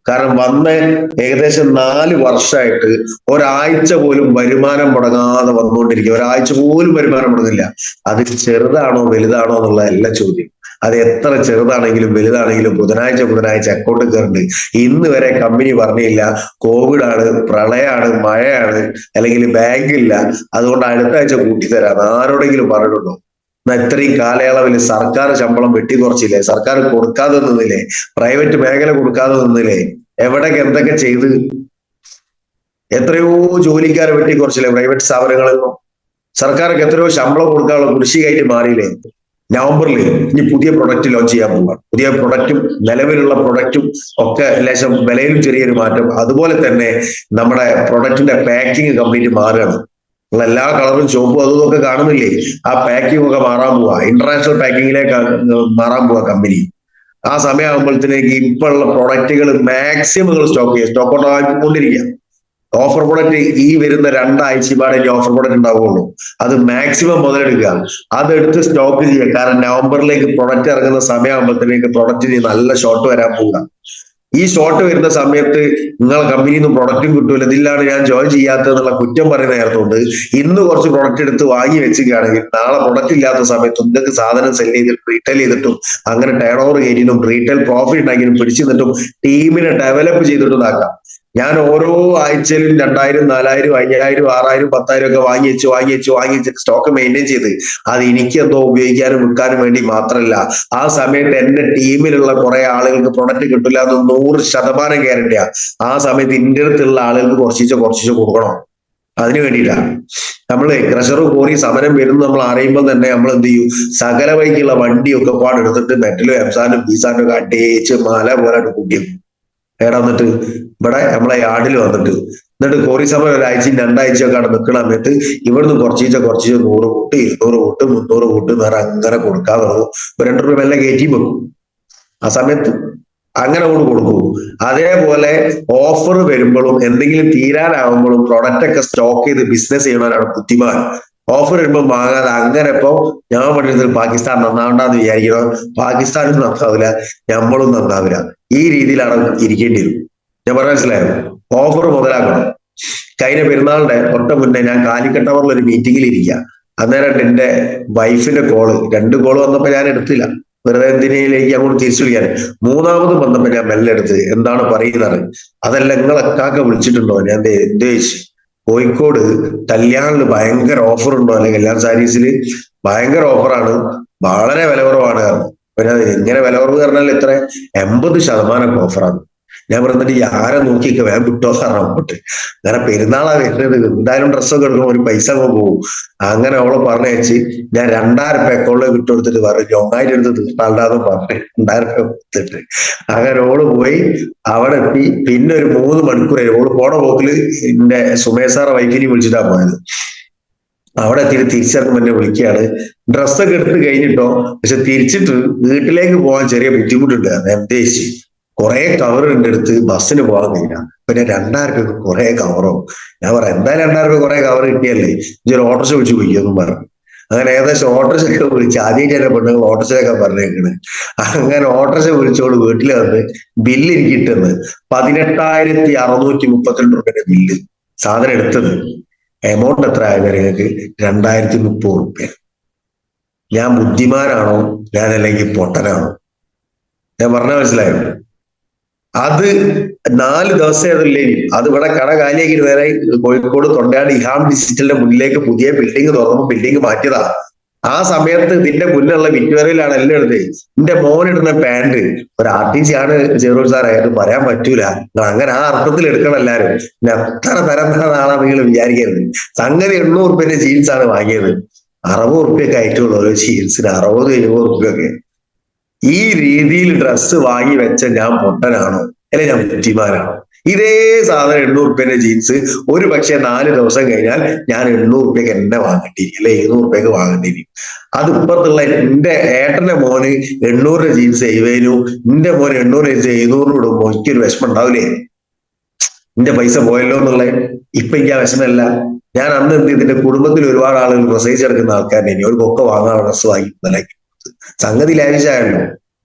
കാരണം വന്ന് ഏകദേശം 4 വർഷമായിട്ട് ഒരാഴ്ച പോലും വരുമാനം മുടങ്ങാതെ വന്നുകൊണ്ടിരിക്കുക. ഒരാഴ്ച പോലും വരുമാനം മുടങ്ങില്ല. അത് ചെറുതാണോ വലുതാണോ എന്നുള്ള എല്ലാ ചോദ്യം. അത് എത്ര ചെറുതാണെങ്കിലും വലുതാണെങ്കിലും ബുധനാഴ്ച അക്കൗണ്ട് കയറുന്നുണ്ട്. ഇന്ന് വരെ കമ്പനി പറഞ്ഞില്ല കോവിഡ് ആണ്, പ്രളയമാണ്, മഴയാണ്, അല്ലെങ്കിൽ ബാങ്കില്ല, അതുകൊണ്ട് അടുത്ത ആഴ്ച കൂട്ടിത്തരാം ആരോടെങ്കിലും പറഞ്ഞിട്ടുണ്ടോ? ഇത്രയും കാലയളവിൽ സർക്കാർ ശമ്പളം വെട്ടിക്കുറച്ചില്ലേ? സർക്കാർ കൊടുക്കാതെ നിന്നില്ലേ? പ്രൈവറ്റ് മേഖല കൊടുക്കാതെ നിന്നില്ലേ? എവിടേക്ക് എന്തൊക്കെ ചെയ്ത്? എത്രയോ ജോലിക്കാരെ വെട്ടിക്കുറച്ചില്ലേ പ്രൈവറ്റ് സ്ഥാപനങ്ങളിൽ നിന്നും? സർക്കാർക്ക് എത്രയോ ശമ്പളം കൊടുക്കാനുള്ള കുടിശ്ശികയായിട്ട് മാറിയില്ലേ? നവംബറിൽ ഇനി പുതിയ പ്രൊഡക്റ്റ് ലോഞ്ച് ചെയ്യാൻ പോവാണ്. പുതിയ പ്രൊഡക്റ്റും നിലവിലുള്ള പ്രൊഡക്റ്റും ഒക്കെ ലേശം വിലയിലും ചെറിയൊരു മാറ്റം. അതുപോലെ തന്നെ നമ്മുടെ പ്രൊഡക്റ്റിന്റെ പാക്കിങ് കംപ്ലീറ്റ് മാറുകയാണ്. നിങ്ങൾ എല്ലാ കളറും ചുവപ്പും അതും ഒക്കെ കാണുന്നില്ലേ? ആ പാക്കിംഗ് ഒക്കെ മാറാൻ പോവാ. ഇന്റർനാഷണൽ പാക്കിങ്ങിലേക്ക് മാറാൻ പോവാ കമ്പനി. ആ സമയമാകുമ്പോഴത്തേക്ക് ഇപ്പൊ ഉള്ള പ്രൊഡക്റ്റുകൾ മാക്സിമം നിങ്ങൾ സ്റ്റോക്ക് ചെയ്യുക. സ്റ്റോക്ക് ഔട്ട് ആക്കിക്കൊണ്ടിരിക്കുക. ഓഫർ പ്രൊഡക്റ്റ് ഈ വരുന്ന 2 ആഴ്ചപാടെ ഓഫർ പ്രൊഡക്റ്റ് ഉണ്ടാവുകയുള്ളൂ. അത് മാക്സിമം മുതലെടുക്കുക. അതെടുത്ത് സ്റ്റോക്ക് ചെയ്യുക. കാരണം നവംബറിലേക്ക് പ്രൊഡക്റ്റ് ഇറങ്ങുന്ന സമയമാകുമ്പോഴത്തേക്ക് പ്രൊഡക്റ്റിന് നല്ല ഷോർട്ട് വരാൻ പോവുക. ഈ ഷോർട്ട് വരുന്ന സമയത്ത് നിങ്ങളെ കമ്പനിയിൽ നിന്ന് പ്രൊഡക്റ്റും കിട്ടൂല. ഇതിലാണ് ഞാൻ ജോയിൻ ചെയ്യാത്തതെന്നുള്ള കുറ്റം പറയുന്ന നേരത്തുകൊണ്ട് ഇന്ന് കുറച്ച് പ്രൊഡക്റ്റ് എടുത്ത് വാങ്ങി വെച്ചിരിക്കുകയാണെങ്കിൽ നാളെ പ്രൊഡക്റ്റ് ഇല്ലാത്ത സമയത്ത് നിങ്ങൾക്ക് സാധനം സെല് ചെയ്തിട്ട് റീറ്റെയിൽ ചെയ്തിട്ടും അങ്ങനെ ടേൺ ഓവർ കയറ്റിയിട്ടും റീറ്റെയിൽ പ്രോഫിറ്റ് ഉണ്ടാക്കിയും പിടിച്ചു നിന്നിട്ടും ടീമിനെ ഡെവലപ്പ് ചെയ്തിട്ടും ഇതാക്കാം. ഞാൻ ഓരോ ആഴ്ചയിലും 2000, 4000, 5000, 6000, 10,000 ഒക്കെ വാങ്ങി വെച്ച് സ്റ്റോക്ക് മെയിൻറ്റെയിൻ ചെയ്ത് അത് എനിക്ക് എന്തോ ഉപയോഗിക്കാനും വിൽക്കാനും വേണ്ടി മാത്രമല്ല, ആ സമയത്ത് എന്റെ ടീമിലുള്ള കുറെ ആളുകൾക്ക് പ്രൊഡക്റ്റ് കിട്ടില്ല എന്ന് 100% ഗ്യാരണ്ടിയാ. ആ സമയത്ത് ഇന്ത്യ അടുത്തുള്ള ആളുകൾക്ക് കുറച്ച് കൊടുക്കണം. അതിനു വേണ്ടിയിട്ടാണ് നമ്മള് ക്രഷർ കോറി സമരം വരുന്നു നമ്മൾ അറിയുമ്പോൾ തന്നെ നമ്മൾ എന്ത് ചെയ്യും? സകല വഴിക്കുള്ള വണ്ടിയൊക്കെ പാടെടുത്തിട്ട് മെറ്റലും എംസാനും ബീസാനും ഒക്കെ അടിച്ച് മല പോലെ കൂട്ടിയും വന്നിട്ട് ഇവിടെ നമ്മളെ യാർഡിൽ വന്നിട്ട് എന്നിട്ട് കോറി സമയം 1 ആഴ്ചയും 2 ആഴ്ചയൊക്കെ അവിടെ നിൽക്കണ സമയത്ത് ഇവിടുന്ന് കുറച്ച് 100 കൂട്ട് 200 കൂട്ട് 300 കൂട്ട് നേരെ അങ്ങനെ കൊടുക്കാൻ തുടങ്ങും. 2 രൂപ മെല്ലെ കയറ്റി വെക്കും. ആ സമയത്ത് അങ്ങനെ കൊടുക്കും. അതേപോലെ ഓഫർ വരുമ്പോഴും എന്തെങ്കിലും തീരാനാവുമ്പോഴും പ്രൊഡക്റ്റ് ഒക്കെ സ്റ്റോക്ക് ചെയ്ത് ബിസിനസ് ചെയ്യണവരാണ് ബുദ്ധിമാൻ. ഓഫർ വരുമ്പോൾ വാങ്ങാതെ അങ്ങനെ. ഇപ്പൊ ഞാൻ പറഞ്ഞത് പാകിസ്ഥാൻ നന്നാവണ്ടെന്ന് വിചാരിക്കണം. പാകിസ്ഥാനും നന്നാവില്ല, നമ്മളും നന്നാവില്ല. ഈ രീതിയിലാണ് ഇരിക്കേണ്ടി വരും. ഞാൻ പറഞ്ഞ മനസ്സിലായോ? ഓഫർ മുതലാക്കണം. കഴിഞ്ഞ പെരുന്നാളിന്റെ തൊട്ട് മുന്നേ ഞാൻ കാലിക്കറ്റ് ടവറിൽ ഒരു മീറ്റിംഗിൽ ഇരിക്കുക. അന്നേരം എന്റെ വൈഫിന്റെ കോള് 2 കോള് വന്നപ്പോ ഞാൻ എടുത്തില്ല. വെറുതെ എന്തിനേലേക്ക് അങ്ങോട്ട് തിരിച്ചു വിളിക്കാൻ. 3ാമത് വന്നപ്പോ ഞാൻ മെല്ലെ എടുത്ത് എന്താണ് പറയുന്നത്? അതല്ല നിങ്ങളൊക്കെ വിളിച്ചിട്ടുണ്ടോ? ഞാൻ ഉദ്ദേശിച്ചു കോഴിക്കോട് കല്യാണില് ഭയങ്കര ഓഫർ ഉണ്ടോ? അല്ലെങ്കിൽ കല്യാൺ സാരീസിൽ ഭയങ്കര ഓഫറാണ്, വളരെ വില കുറവാണ്. പിന്നെ ഇങ്ങനെ വില കുറവ് പറഞ്ഞാൽ എത്ര? 80% ഓഫറാണ്. ഞാൻ പറഞ്ഞിട്ട് ആരെ നോക്കിയൊക്കെ വേഗം വിട്ടോ സാറാണ് അങ്ങോട്ട്. അങ്ങനെ പെരുന്നാളാ വരുന്നത്, എന്തായാലും ഡ്രസ്സൊക്കെ എടുക്കണം, ഒരു പൈസ പോകും. അങ്ങനെ അവളെ പറഞ്ഞയച്ച് ഞാൻ 2000 രൂപ അക്കൗണ്ടിൽ വിട്ടുകൊടുത്തിട്ട് പറഞ്ഞു 9,000 എടുത്ത് തീർത്താണ്ടാന്ന് പറഞ്ഞു 2000 രൂപ കൊടുത്തിട്ട് അങ്ങനെ ഓള് പോയി. അവിടെ എത്തി. പിന്നെ ഒരു 3 മണിക്കൂർ ഓള് പോണ പോക്കില് എന്റെ സുമേഷ് സാറെ വൈഫിനെ വിളിച്ചിട്ടാ പോയത്. അവിടെ എത്തിയിട്ട് തിരിച്ചിറങ്ങുമ്പോൾ എന്നെ വിളിക്കുകയാണ്. ഡ്രസ്സൊക്കെ എടുത്ത് കഴിഞ്ഞിട്ടോ, പക്ഷെ തിരിച്ചിട്ട് വീട്ടിലേക്ക് പോകാൻ ചെറിയ ബുദ്ധിമുട്ടുണ്ട്. ഉദ്ദേശിച്ച് കുറെ കവർ ഉണ്ട് എടുത്ത് ബസ്സിന് പോകാൻ കഴിയില്ല. പിന്നെ 2000 രൂപ കുറെ കവറോ? ഞാൻ പറയാം എന്തായാലും 2000 രൂപ കുറെ കവർ കിട്ടിയല്ലേ, ഇതൊരു ഓട്ടോറിക്ഷ വിളിച്ച് പോയിക്കൊന്നും പറഞ്ഞു. അങ്ങനെ ഏകദേശം ഓട്ടോറിക്ഷയൊക്കെ വിളിച്ച് ആദ്യം ചില പെണ്ണുങ്ങൾ ഓട്ടോറിക്ഷയൊക്കെ പറഞ്ഞേക്കണ്. അങ്ങനെ ഓട്ടോറിക്ഷ വിളിച്ചോട് വീട്ടിൽ വന്ന് ബില്ല് എനിക്ക് കിട്ടുന്നത് 18,632 രൂപയുടെ ബില്ല്. സാധനം എടുത്തത് എമൗണ്ട് എത്ര ആയത് നിങ്ങൾക്ക്? 2030 രൂപ. ഞാൻ ബുദ്ധിമാനാണോ ഞാൻ അല്ലെങ്കിൽ പൊട്ടനാണോ? ഞാൻ പറഞ്ഞ മനസ്സിലായോ? അത് 4 ദിവസം അതല്ലേ. അത് ഇവിടെ കട കാലിയാക്കി നേരെ കോഴിക്കോട് തൊണ്ടയാട് ഇഹാം ഡിജിറ്റലിന്റെ മുന്നിലേക്ക് പുതിയ ബിൽഡിംഗ് തുറന്നപ്പോൾ ബിൽഡിംഗ് മാറ്റിയതാ. ആ സമയത്ത് നിന്റെ മുന്നിലുള്ള വിറ്റുവരയിലാണ് എല്ലാം എടുത്തത്. നിന്റെ മോനിടുന്ന പാന്റ് ഒരു ആർട്ടിസ്റ്റ് ആണ് ജെറൂൾ സാറേ, അത് പറയാൻ പറ്റൂല. നിങ്ങൾ അങ്ങനെ ആ അർത്ഥത്തിൽ എടുക്കണം എല്ലാരും. പിന്നെ എത്ര തരം തരനാളാ നിങ്ങൾ വിചാരിക്കരുത്. സംഗതി 800 ജീൻസ് ആണ് വാങ്ങിയത്. 60 ആയിട്ടുള്ള ഓരോ ജീൻസിന് 60-70 ഈ രീതിയിൽ ഡ്രസ്സ് വാങ്ങി വെച്ച ഞാൻ പൊട്ടനാണോ അല്ലെ ഞാൻ ബുദ്ധിമാനാണോ? ഇതേ സാധനം 800 ജീൻസ് ഒരു പക്ഷെ 4 ദിവസം കഴിഞ്ഞാൽ ഞാൻ 800 എന്നെ വാങ്ങേണ്ടിയിരിക്കും, അല്ലെ 700 വാങ്ങേണ്ടിയിരിക്കും. അത് ഇപ്പുറത്തുള്ള എന്റെ ഏട്ടന്റെ മോന് 800 ജീൻസ് 70, എന്റെ മോന് 800 ജീൻസ് 700 ഇടുമ്പോ എനിക്കൊരു വിഷമം ഉണ്ടാവില്ലേ? എന്റെ പൈസ പോയല്ലോ എന്നുള്ള. ഇപ്പൊ എനിക്ക് ആ വിഷമമല്ല. ഞാൻ അന്ന് എന്ത് ഇതിന്റെ കുടുംബത്തിൽ ഒരുപാട് ആളുകൾ പ്രസവിച്ച് കിടക്കുന്ന ആൾക്കാരെ ഇനി അവർക്കൊക്കെ വാങ്ങാൻ ഡ്രസ്സ് വാങ്ങി സംഗതി ലാവിഷായല്ലോ.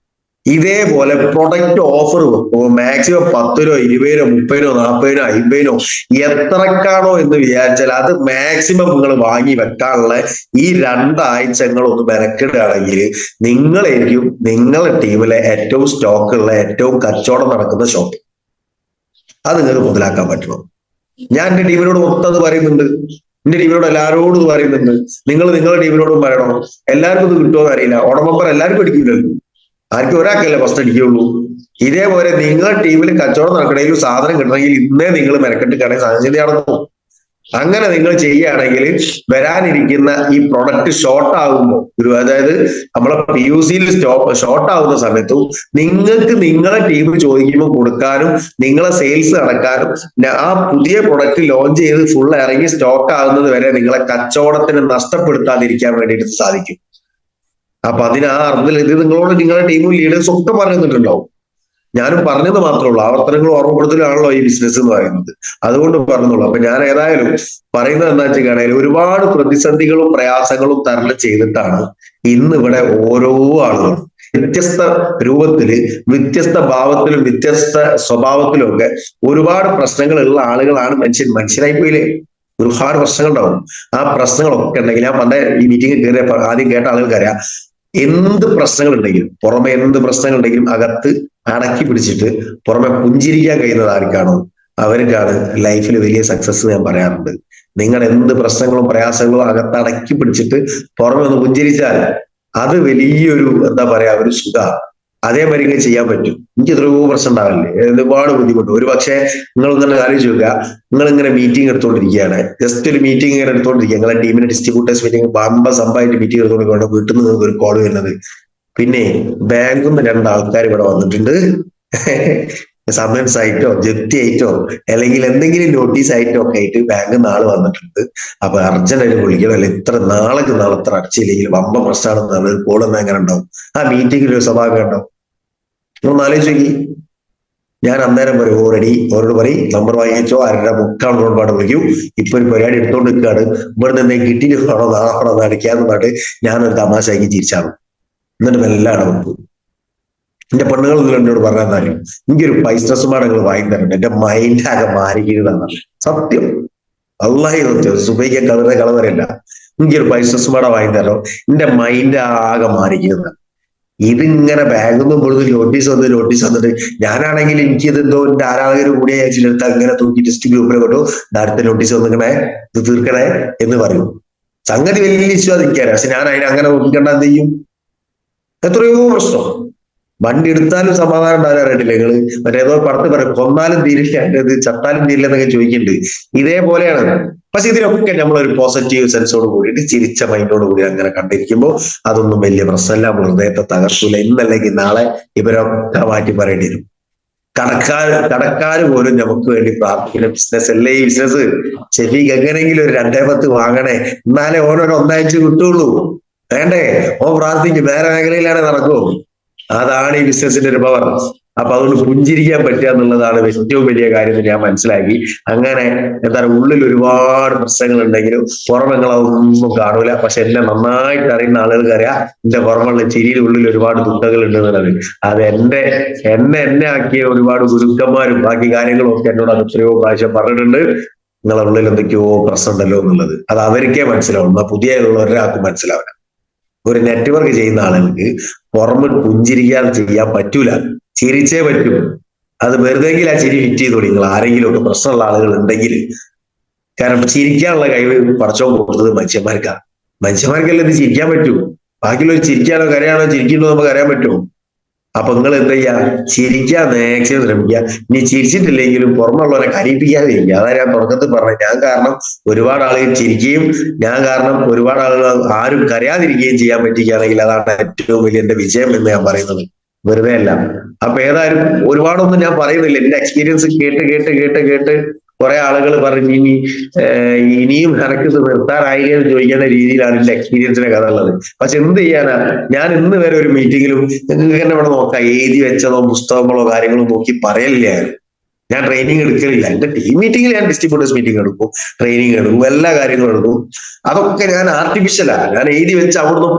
ഇതേപോലെ പ്രൊഡക്റ്റ് ഓഫർ മാക്സിമം 10 20 30 40 50 എത്രക്കാണോ എന്ന് വിചാരിച്ചാൽ അത് മാക്സിമം നിങ്ങൾ വാങ്ങി വെക്കാനുള്ള ഈ 2 ആഴ്ചകൾ ഒന്ന് മെനക്കെടുകയാണെങ്കിൽ നിങ്ങളായിരിക്കും നിങ്ങളുടെ ടീമിലെ ഏറ്റവും സ്റ്റോക്കുള്ള ഏറ്റവും കച്ചവടം നടക്കുന്ന ഷോപ്പ്. അത് നിങ്ങൾക്ക് മുതലാക്കാൻ പറ്റണം. ഞാൻ എന്റെ ടീമിനോട് മൊത്തം അത് പറയുന്നുണ്ട്. എന്റെ ടീമിനോട് എല്ലാവരോടും ഇത് പറയുന്നുണ്ട്. നിങ്ങൾ നിങ്ങളുടെ ടീമിനോടും പറയണം. എല്ലാവർക്കും ഇത് കിട്ടുമോ എന്ന് അറിയില്ല. ഓണമമ്പർ എല്ലാവർക്കും അടിക്കില്ലല്ലോ. ആർക്കും ഒരാൾക്കല്ലേ ഫസ്റ്റ് അടിക്കുള്ളൂ. ഇതേപോലെ നിങ്ങളുടെ ടീമിൽ കച്ചവടം നടക്കണമെങ്കിലും സാധനം കിട്ടണമെങ്കിൽ ഇന്നേ നിങ്ങൾ മെനക്കെട്ട് കാണാൻ സാധ്യത നടക്കും. അങ്ങനെ നിങ്ങൾ ചെയ്യുകയാണെങ്കിൽ വരാനിരിക്കുന്ന ഈ പ്രൊഡക്റ്റ് ഷോർട്ട് ആകുമ്പോൾ അതായത് നമ്മളെ PUC-യിൽ ഷോർട്ട് ആവുന്ന സമയത്തും നിങ്ങൾക്ക് നിങ്ങളെ ടീം ചോദിക്കുമ്പോൾ കൊടുക്കാനും നിങ്ങളെ സെയിൽസ് നടക്കാനും ആ പുതിയ പ്രൊഡക്റ്റ് ലോഞ്ച് ചെയ്ത് ഫുൾ ഇറങ്ങി സ്റ്റോക്ക് ആകുന്നത് വരെ നിങ്ങളെ കച്ചവടത്തിന് നഷ്ടപ്പെടുത്താതിരിക്കാൻ വേണ്ടിയിട്ട് സാധിക്കും. അപ്പൊ ആ അർത്ഥത്തിൽ ഇത് നിങ്ങളോട് നിങ്ങളുടെ ടീമും ലീഡേഴ്സ് ഒക്കെ പറഞ്ഞിട്ടുണ്ടാവും. ഞാനും പറഞ്ഞത് മാത്രമേ ഉള്ളൂ. ആവർത്തനങ്ങൾ ഓർമ്മപ്പെടുത്തലാണല്ലോ ഈ ബിസിനസ് എന്ന് പറയുന്നത്. അതുകൊണ്ട് പറഞ്ഞോളൂ. അപ്പൊ ഞാൻ ഏതായാലും പറയുന്നത് എന്താ വെച്ചാൽ ഒരുപാട് പ്രതിസന്ധികളും പ്രയാസങ്ങളും തരണം ചെയ്തിട്ടാണ് ഇന്ന് ഇവിടെ ഓരോ ആളുകളും വ്യത്യസ്ത രൂപത്തില് വ്യത്യസ്ത ഭാവത്തിലും വ്യത്യസ്ത സ്വഭാവത്തിലും ഒക്കെ ഒരുപാട് പ്രശ്നങ്ങളുള്ള ആളുകളാണ് മനുഷ്യരായി പോയില്ലേ. ഒരുപാട് പ്രശ്നങ്ങൾ ഉണ്ടാവും. ആ പ്രശ്നങ്ങളൊക്കെ ഉണ്ടെങ്കിൽ ഞാൻ പണ്ടേ ഈ മീറ്റിംഗ് കയറിയ ആദ്യം കേട്ട ആളുകൾക്കറിയാം, എന്ത് പ്രശ്നങ്ങൾ ഉണ്ടെങ്കിലും പുറമെ എന്ത് പ്രശ്നങ്ങൾ ഉണ്ടെങ്കിലും അകത്ത് അടക്കി പിടിച്ചിട്ട് പുറമെ പുഞ്ചിരിക്കാൻ കഴിയുന്നത് ആർക്കാണോ അവർക്കാണ് ലൈഫിൽ വലിയ സക്സസ് ഞാൻ പറയാറുണ്ട്. നിങ്ങൾ എന്ത് പ്രശ്നങ്ങളും പ്രയാസങ്ങളും അകത്ത് അടക്കി പിടിച്ചിട്ട് പുറമെ ഒന്ന് പുഞ്ചിരിച്ചാൽ അത് വലിയൊരു എന്താ പറയാ ഒരു സുഖ. അതേമാതിരി ഇങ്ങനെ ചെയ്യാൻ പറ്റും. എനിക്ക് എത്രയോ പ്രശ്നം ഉണ്ടാവില്ലേ, ഒരുപാട് ബുദ്ധിമുട്ട്. ഒരു പക്ഷേ നിങ്ങൾ ഇങ്ങനെ ആലോചിച്ച് നോക്കുക, നിങ്ങൾ ഇങ്ങനെ മീറ്റിംഗ് എടുത്തോണ്ടിരിക്കുകയാണ്, ജസ്റ്റ് ഒരു മീറ്റിംഗ് ഇങ്ങനെ എടുത്തോണ്ടിരിക്കുക, നിങ്ങളെ ടീമിന്റെ ഡിസ്ട്രിബ്യൂട്ടേഴ്സ് മീറ്റിംഗ് സംഭവമായിട്ട് മീറ്റിംഗ് എടുത്തോണ്ടിരിക്കുകയാണ്. വീട്ടിൽ നിന്ന് നിങ്ങൾക്ക് ഒരു കോൾ വരുന്നത്, പിന്നെ ബാങ്കിൽ നിന്ന് 2 ആൾക്കാർ ഇവിടെ വന്നിട്ടുണ്ട്, സമൻസ് ആയിട്ടോ ജപ്തി ആയിട്ടോ അല്ലെങ്കിൽ എന്തെങ്കിലും നോട്ടീസ് ആയിട്ടോ ഒക്കെ ആയിട്ട് ബാങ്കിൽ നിന്ന് ആള് വന്നിട്ടുണ്ട്. അപ്പൊ അർജന്റായിട്ട് വിളിക്കണം, അല്ലെ ഇത്ര നാളെ ഇത്ര അടച്ചില്ലെങ്കിൽ വമ്പ പ്രശ്നമാണെന്ന് ഒരു കോൾ എന്നാ എങ്ങനെ ഉണ്ടാവും? ആ മീറ്റിംഗിൽ ഒരു സ്വഭാവം ഉണ്ടാവും. ഒന്ന് ആലോചിച്ച് ഞാൻ അന്നേരം പറയും, റെഡി അവരോട് പറയും, നമ്പർ വാങ്ങിച്ചോ, 1:30 ഒരുപാട് വിളിക്കൂ, ഇപ്പൊ ഒരു പരിപാടി എടുത്തോണ്ട് നിൽക്കുകയാണ്, ഇവിടെ നിന്ന് കിട്ടിയിട്ട് വേണോ നാളെ വേണോ അടിക്കാന്ന് പറഞ്ഞിട്ട് ഞാനൊരു തമാശയാക്കി ചിരിച്ചാണ്. എന്നിട്ട് മെല്ലാണ് വെക്കും. എന്റെ പെണ്ണുകൾ എന്നോട് പറഞ്ഞാലും എനിക്കൊരു പൈസ ഡ്രസ്സുമാടങ്ങൾ വാങ്ങി തരണ്ട, എന്റെ മൈൻഡ് ആകെ മാറിക്കുന്നതാണ് സത്യം. അള്ളാഹി സത്യം, സുബൈക്ക് കളവരല്ല. എനിക്കൊരു പൈസ ഡ്രസ്സുമാട വാങ്ങി തരണം, എന്റെ മൈൻഡ് ആകെ മാറിക്കുന്നതാണ്. ഇതിങ്ങനെ ബാങ്കിൽ നിന്ന് ഇവിടുന്ന് നോട്ടീസ് വന്നിട്ട് ഞാനാണെങ്കിൽ എനിക്ക് ഇതെന്തോ എന്റെ ആരാധകർ കൂടിയ ചിലടുത്ത് അങ്ങനെ തൂക്കി ടെസ്റ്റ് ഗ്രൂപ്പിനെ കൊണ്ടു അടുത്ത നോട്ടീസ് വന്നിക്കണേ, ഇത് തീർക്കണേ എന്ന് പറയും. സംഗതി വലിയ വിശ്വാസം എനിക്കറിയാം. പക്ഷെ ഞാൻ അതിനെ അങ്ങനെ നോക്കിക്കണ്ട എന്ത് ചെയ്യും? എത്രയോ പ്രശ്നം. വണ്ടി എടുത്താലും സമാധാനം ഉണ്ടാകാറിയിട്ടില്ല. നിങ്ങള് മറ്റേതോ പടത്ത് പറയും, കൊന്നാലും തീരില്ല, ഇത് ചത്താലും തീരില്ല എന്നൊക്കെ ചോദിക്കുന്നുണ്ട്. ഇതേപോലെയാണ്. പക്ഷെ ഇതിനൊക്കെ നമ്മളൊരു പോസിറ്റീവ് സെൻസോട് കൂടിയിട്ട് ചിരിച്ച മൈൻഡോട് കൂടി അങ്ങനെ കണ്ടിരിക്കുമ്പോൾ അതൊന്നും വലിയ പ്രശ്നമല്ല, ഹൃദയത്തെ തകർക്കൂല. ഇന്നല്ലെങ്കിൽ നാളെ ഇവരൊക്കെ മാറ്റി പറയേണ്ടി വരും. കടക്കാര് പോലും നമുക്ക് വേണ്ടി പ്രാർത്ഥിക്കുന്ന ബിസിനസ് അല്ലേ ഈ ബിസിനസ്. ഷെഫീഖ് എങ്ങനെയെങ്കിലും ഒരു 2-10 വാങ്ങണേ, എന്നാലേ ഓരോരോ 1-5 കിട്ടുള്ളൂ. വേണ്ടേ? പ്രാർത്ഥിക്കും, വേറെ മേഖലയിലാണ് നടക്കും. അതാണ് ഈ ബിസിനസിന്റെ ഒരു പവർ. അപ്പൊ അതുകൊണ്ട് പുഞ്ചിരിക്കാൻ പറ്റുക എന്നുള്ളതാണ് ഏറ്റവും വലിയ കാര്യം എന്ന് ഞാൻ മനസ്സിലാക്കി. അങ്ങനെ ഉള്ളിൽ ഒരുപാട് പ്രശ്നങ്ങൾ ഉണ്ടെങ്കിലും പുറമെങ്ങളൊന്നും കാണൂല. പക്ഷെ എന്നെ നന്നായിട്ട് അറിയുന്ന ആളുകൾക്ക് അറിയാം എന്റെ പുറമുള്ള ചിരിയിൽ ഉള്ളിൽ ഒരുപാട് ദുഃഖങ്ങൾ ഉണ്ട് എന്നുള്ളത്. അത് എന്നെ ആക്കിയ ഒരുപാട് ഗുരുക്കന്മാരും ബാക്കി കാര്യങ്ങളും ഒക്കെ എന്നോട് അത് എത്രയോ പ്രാവശ്യം പറഞ്ഞിട്ടുണ്ട്. നിങ്ങളെ ഉള്ളിൽ എന്തൊക്കെയോ പ്രശ്നം ഉണ്ടല്ലോ എന്നുള്ളത്. അത് അവർക്കേ മനസ്സിലാവും, പുതിയ ഒരാൾക്ക് മനസ്സിലാവില്ല. ഒരു നെറ്റ്വർക്ക് ചെയ്യുന്ന ആളുകൾക്ക് പുറമെ പുഞ്ചിരിക്കാതെ ചെയ്യാൻ പറ്റൂല, ചിരിച്ചേ പറ്റൂ. അത് വെറുതെങ്കിൽ ആ ചിരി ഹിറ്റ് ചെയ്തോളി. നിങ്ങൾ ആരെങ്കിലും ഒക്കെ പ്രശ്നമുള്ള ആളുകൾ ഉണ്ടെങ്കിൽ. കാരണം ചിരിക്കാനുള്ള കഴിവ് പടച്ചോൻ കൊടുത്തത് മനുഷ്യന്മാർക്കാണ്. മനുഷ്യന്മാർക്കെല്ലാം ഇത് ചിരിക്കാൻ പറ്റൂ. ബാക്കിയുള്ളവർ ചിരിക്കാനോ കരയാണോ ചിരിക്കണോ നമുക്ക് അറിയാൻ പറ്റുമോ? അപ്പൊ നിങ്ങൾ എന്താ ചെയ്യാ? ചിരിക്കാൻ മാക്സിമം ശ്രമിക്കുക. ഇനി ചിരിച്ചിട്ടില്ലെങ്കിലും പുറമുള്ളവരെ കരയിപ്പിക്കാതിരിക്കുക. അതാ ഞാൻ തുടക്കത്തിൽ പറഞ്ഞത്. ഞാൻ കാരണം ഒരുപാട് ആളുകൾ ചിരിക്കുകയും ഞാൻ കാരണം ഒരുപാട് ആളുകൾ ആരും കരയാതിരിക്കുകയും ചെയ്യാൻ പറ്റിക്കുകയാണെങ്കിൽ അതാണ് ഏറ്റവും വലിയ എന്റെ വിജയം എന്ന് ഞാൻ പറയുന്നത്. വെറുതെ അല്ല. അപ്പൊ ഏതായാലും ഒരുപാടൊന്നും ഞാൻ പറയുന്നില്ല. എന്റെ എക്സ്പീരിയൻസ് കേട്ട് കേട്ട് കേട്ട് കേട്ട് കുറെ ആളുകൾ പറഞ്ഞു ഇനിയും നിനക്ക് ഇത് നിർത്താനായില്ലേ എന്ന് ചോദിക്കുന്ന രീതിയിലാണ് എന്റെ എക്സ്പീരിയൻസിന്റെ കഥ ഉള്ളത്. പക്ഷെ എന്ത് ചെയ്യാനാ, ഞാൻ ഇന്ന് വരെ ഒരു മീറ്റിങ്ങിലും നിങ്ങൾക്ക് തന്നെ ഇവിടെ നോക്കാം, എഴുതി വെച്ചതോ പുസ്തകങ്ങളോ കാര്യങ്ങളോ നോക്കി പറയലില്ല. ഞാൻ ട്രെയിനിങ് എടുക്കലില്ല. എന്റെ ടീം മീറ്റിംഗിൽ ഞാൻ ഡിസ്ട്രിബ്യൂട്ടേഴ്സ് മീറ്റിംഗ് എടുക്കും, ട്രെയിനിങ് എടുക്കും, എല്ലാ കാര്യങ്ങളും എടുക്കും. അതൊക്കെ ഞാൻ ആർട്ടിഫിഷ്യലാണ്. ഞാൻ എഴുതി വെച്ച് അവിടുന്ന്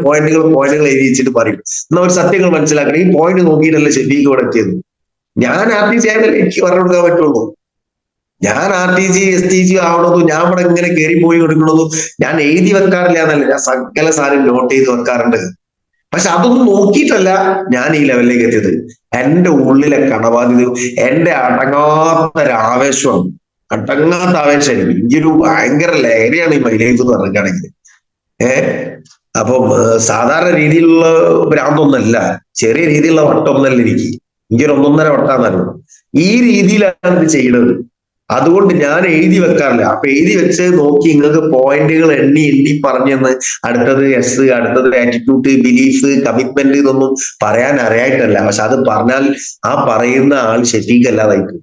പോയിന്റുകൾ എഴുതി വെച്ചിട്ട് പറയും. എന്നാ ഒരു സത്യങ്ങൾ മനസ്സിലാക്കണം. ഈ പോയിന്റ് നോക്കിയിട്ടല്ലേ ഷെഫീഖ് ഇവിടെ എത്തിയത്. ഞാൻ ആർട്ടിസ്റ്റ് ആയാലല്ലേ എനിക്ക് പറഞ്ഞു കൊടുക്കാൻ പറ്റുള്ളൂ. ഞാൻ RTG STG ആവണതും ഞാൻ ഇവിടെ ഇങ്ങനെ കയറി പോയി കൊടുക്കണതും ഞാൻ എഴുതി വെക്കാറില്ല എന്നല്ല, ഞാൻ സകല സാധനം നോട്ട് ചെയ്ത് വെക്കാറുണ്ട്. പക്ഷെ അതൊന്നും നോക്കിയിട്ടല്ല ഞാൻ ഈ ലെവലിലേക്ക് എത്തിയത്. എന്റെ ഉള്ളിലെ കടബാധ്യതയും എന്റെ അടങ്ങാത്ത ആവേശം ഈ ഒരു ഭയങ്കര ലഹരിയാണ് ഈ മൈലൈഫ് എന്ന് പറഞ്ഞിട്ടാണെങ്കിൽ. അപ്പം സാധാരണ രീതിയിലുള്ള ഭ്രാന്തൊന്നല്ല, ചെറിയ രീതിയിലുള്ള വട്ടമൊന്നല്ല എനിക്കൊരു 1.5 വട്ടാന്നല്ലോ. ഈ രീതിയിലാണ് ഇത് ചെയ്യുന്നത്. അതുകൊണ്ട് ഞാൻ എഴുതി വെക്കാറില്ല. അപ്പൊ എഴുതി വെച്ച് നോക്കി നിങ്ങൾക്ക് പോയിന്റുകൾ എണ്ണി പറഞ്ഞെന്ന് അടുത്തത് എസ്, അടുത്തത് ആറ്റിറ്റ്യൂഡ്, ബിലീഫ്, കമ്മിറ്റ്മെന്റ് ഇതൊന്നും പറയാൻ അറിയായിട്ടല്ല. പക്ഷെ അത് പറഞ്ഞാൽ ആ പറയുന്ന ആൾ ശരിക്കല്ലാതായിട്ട്.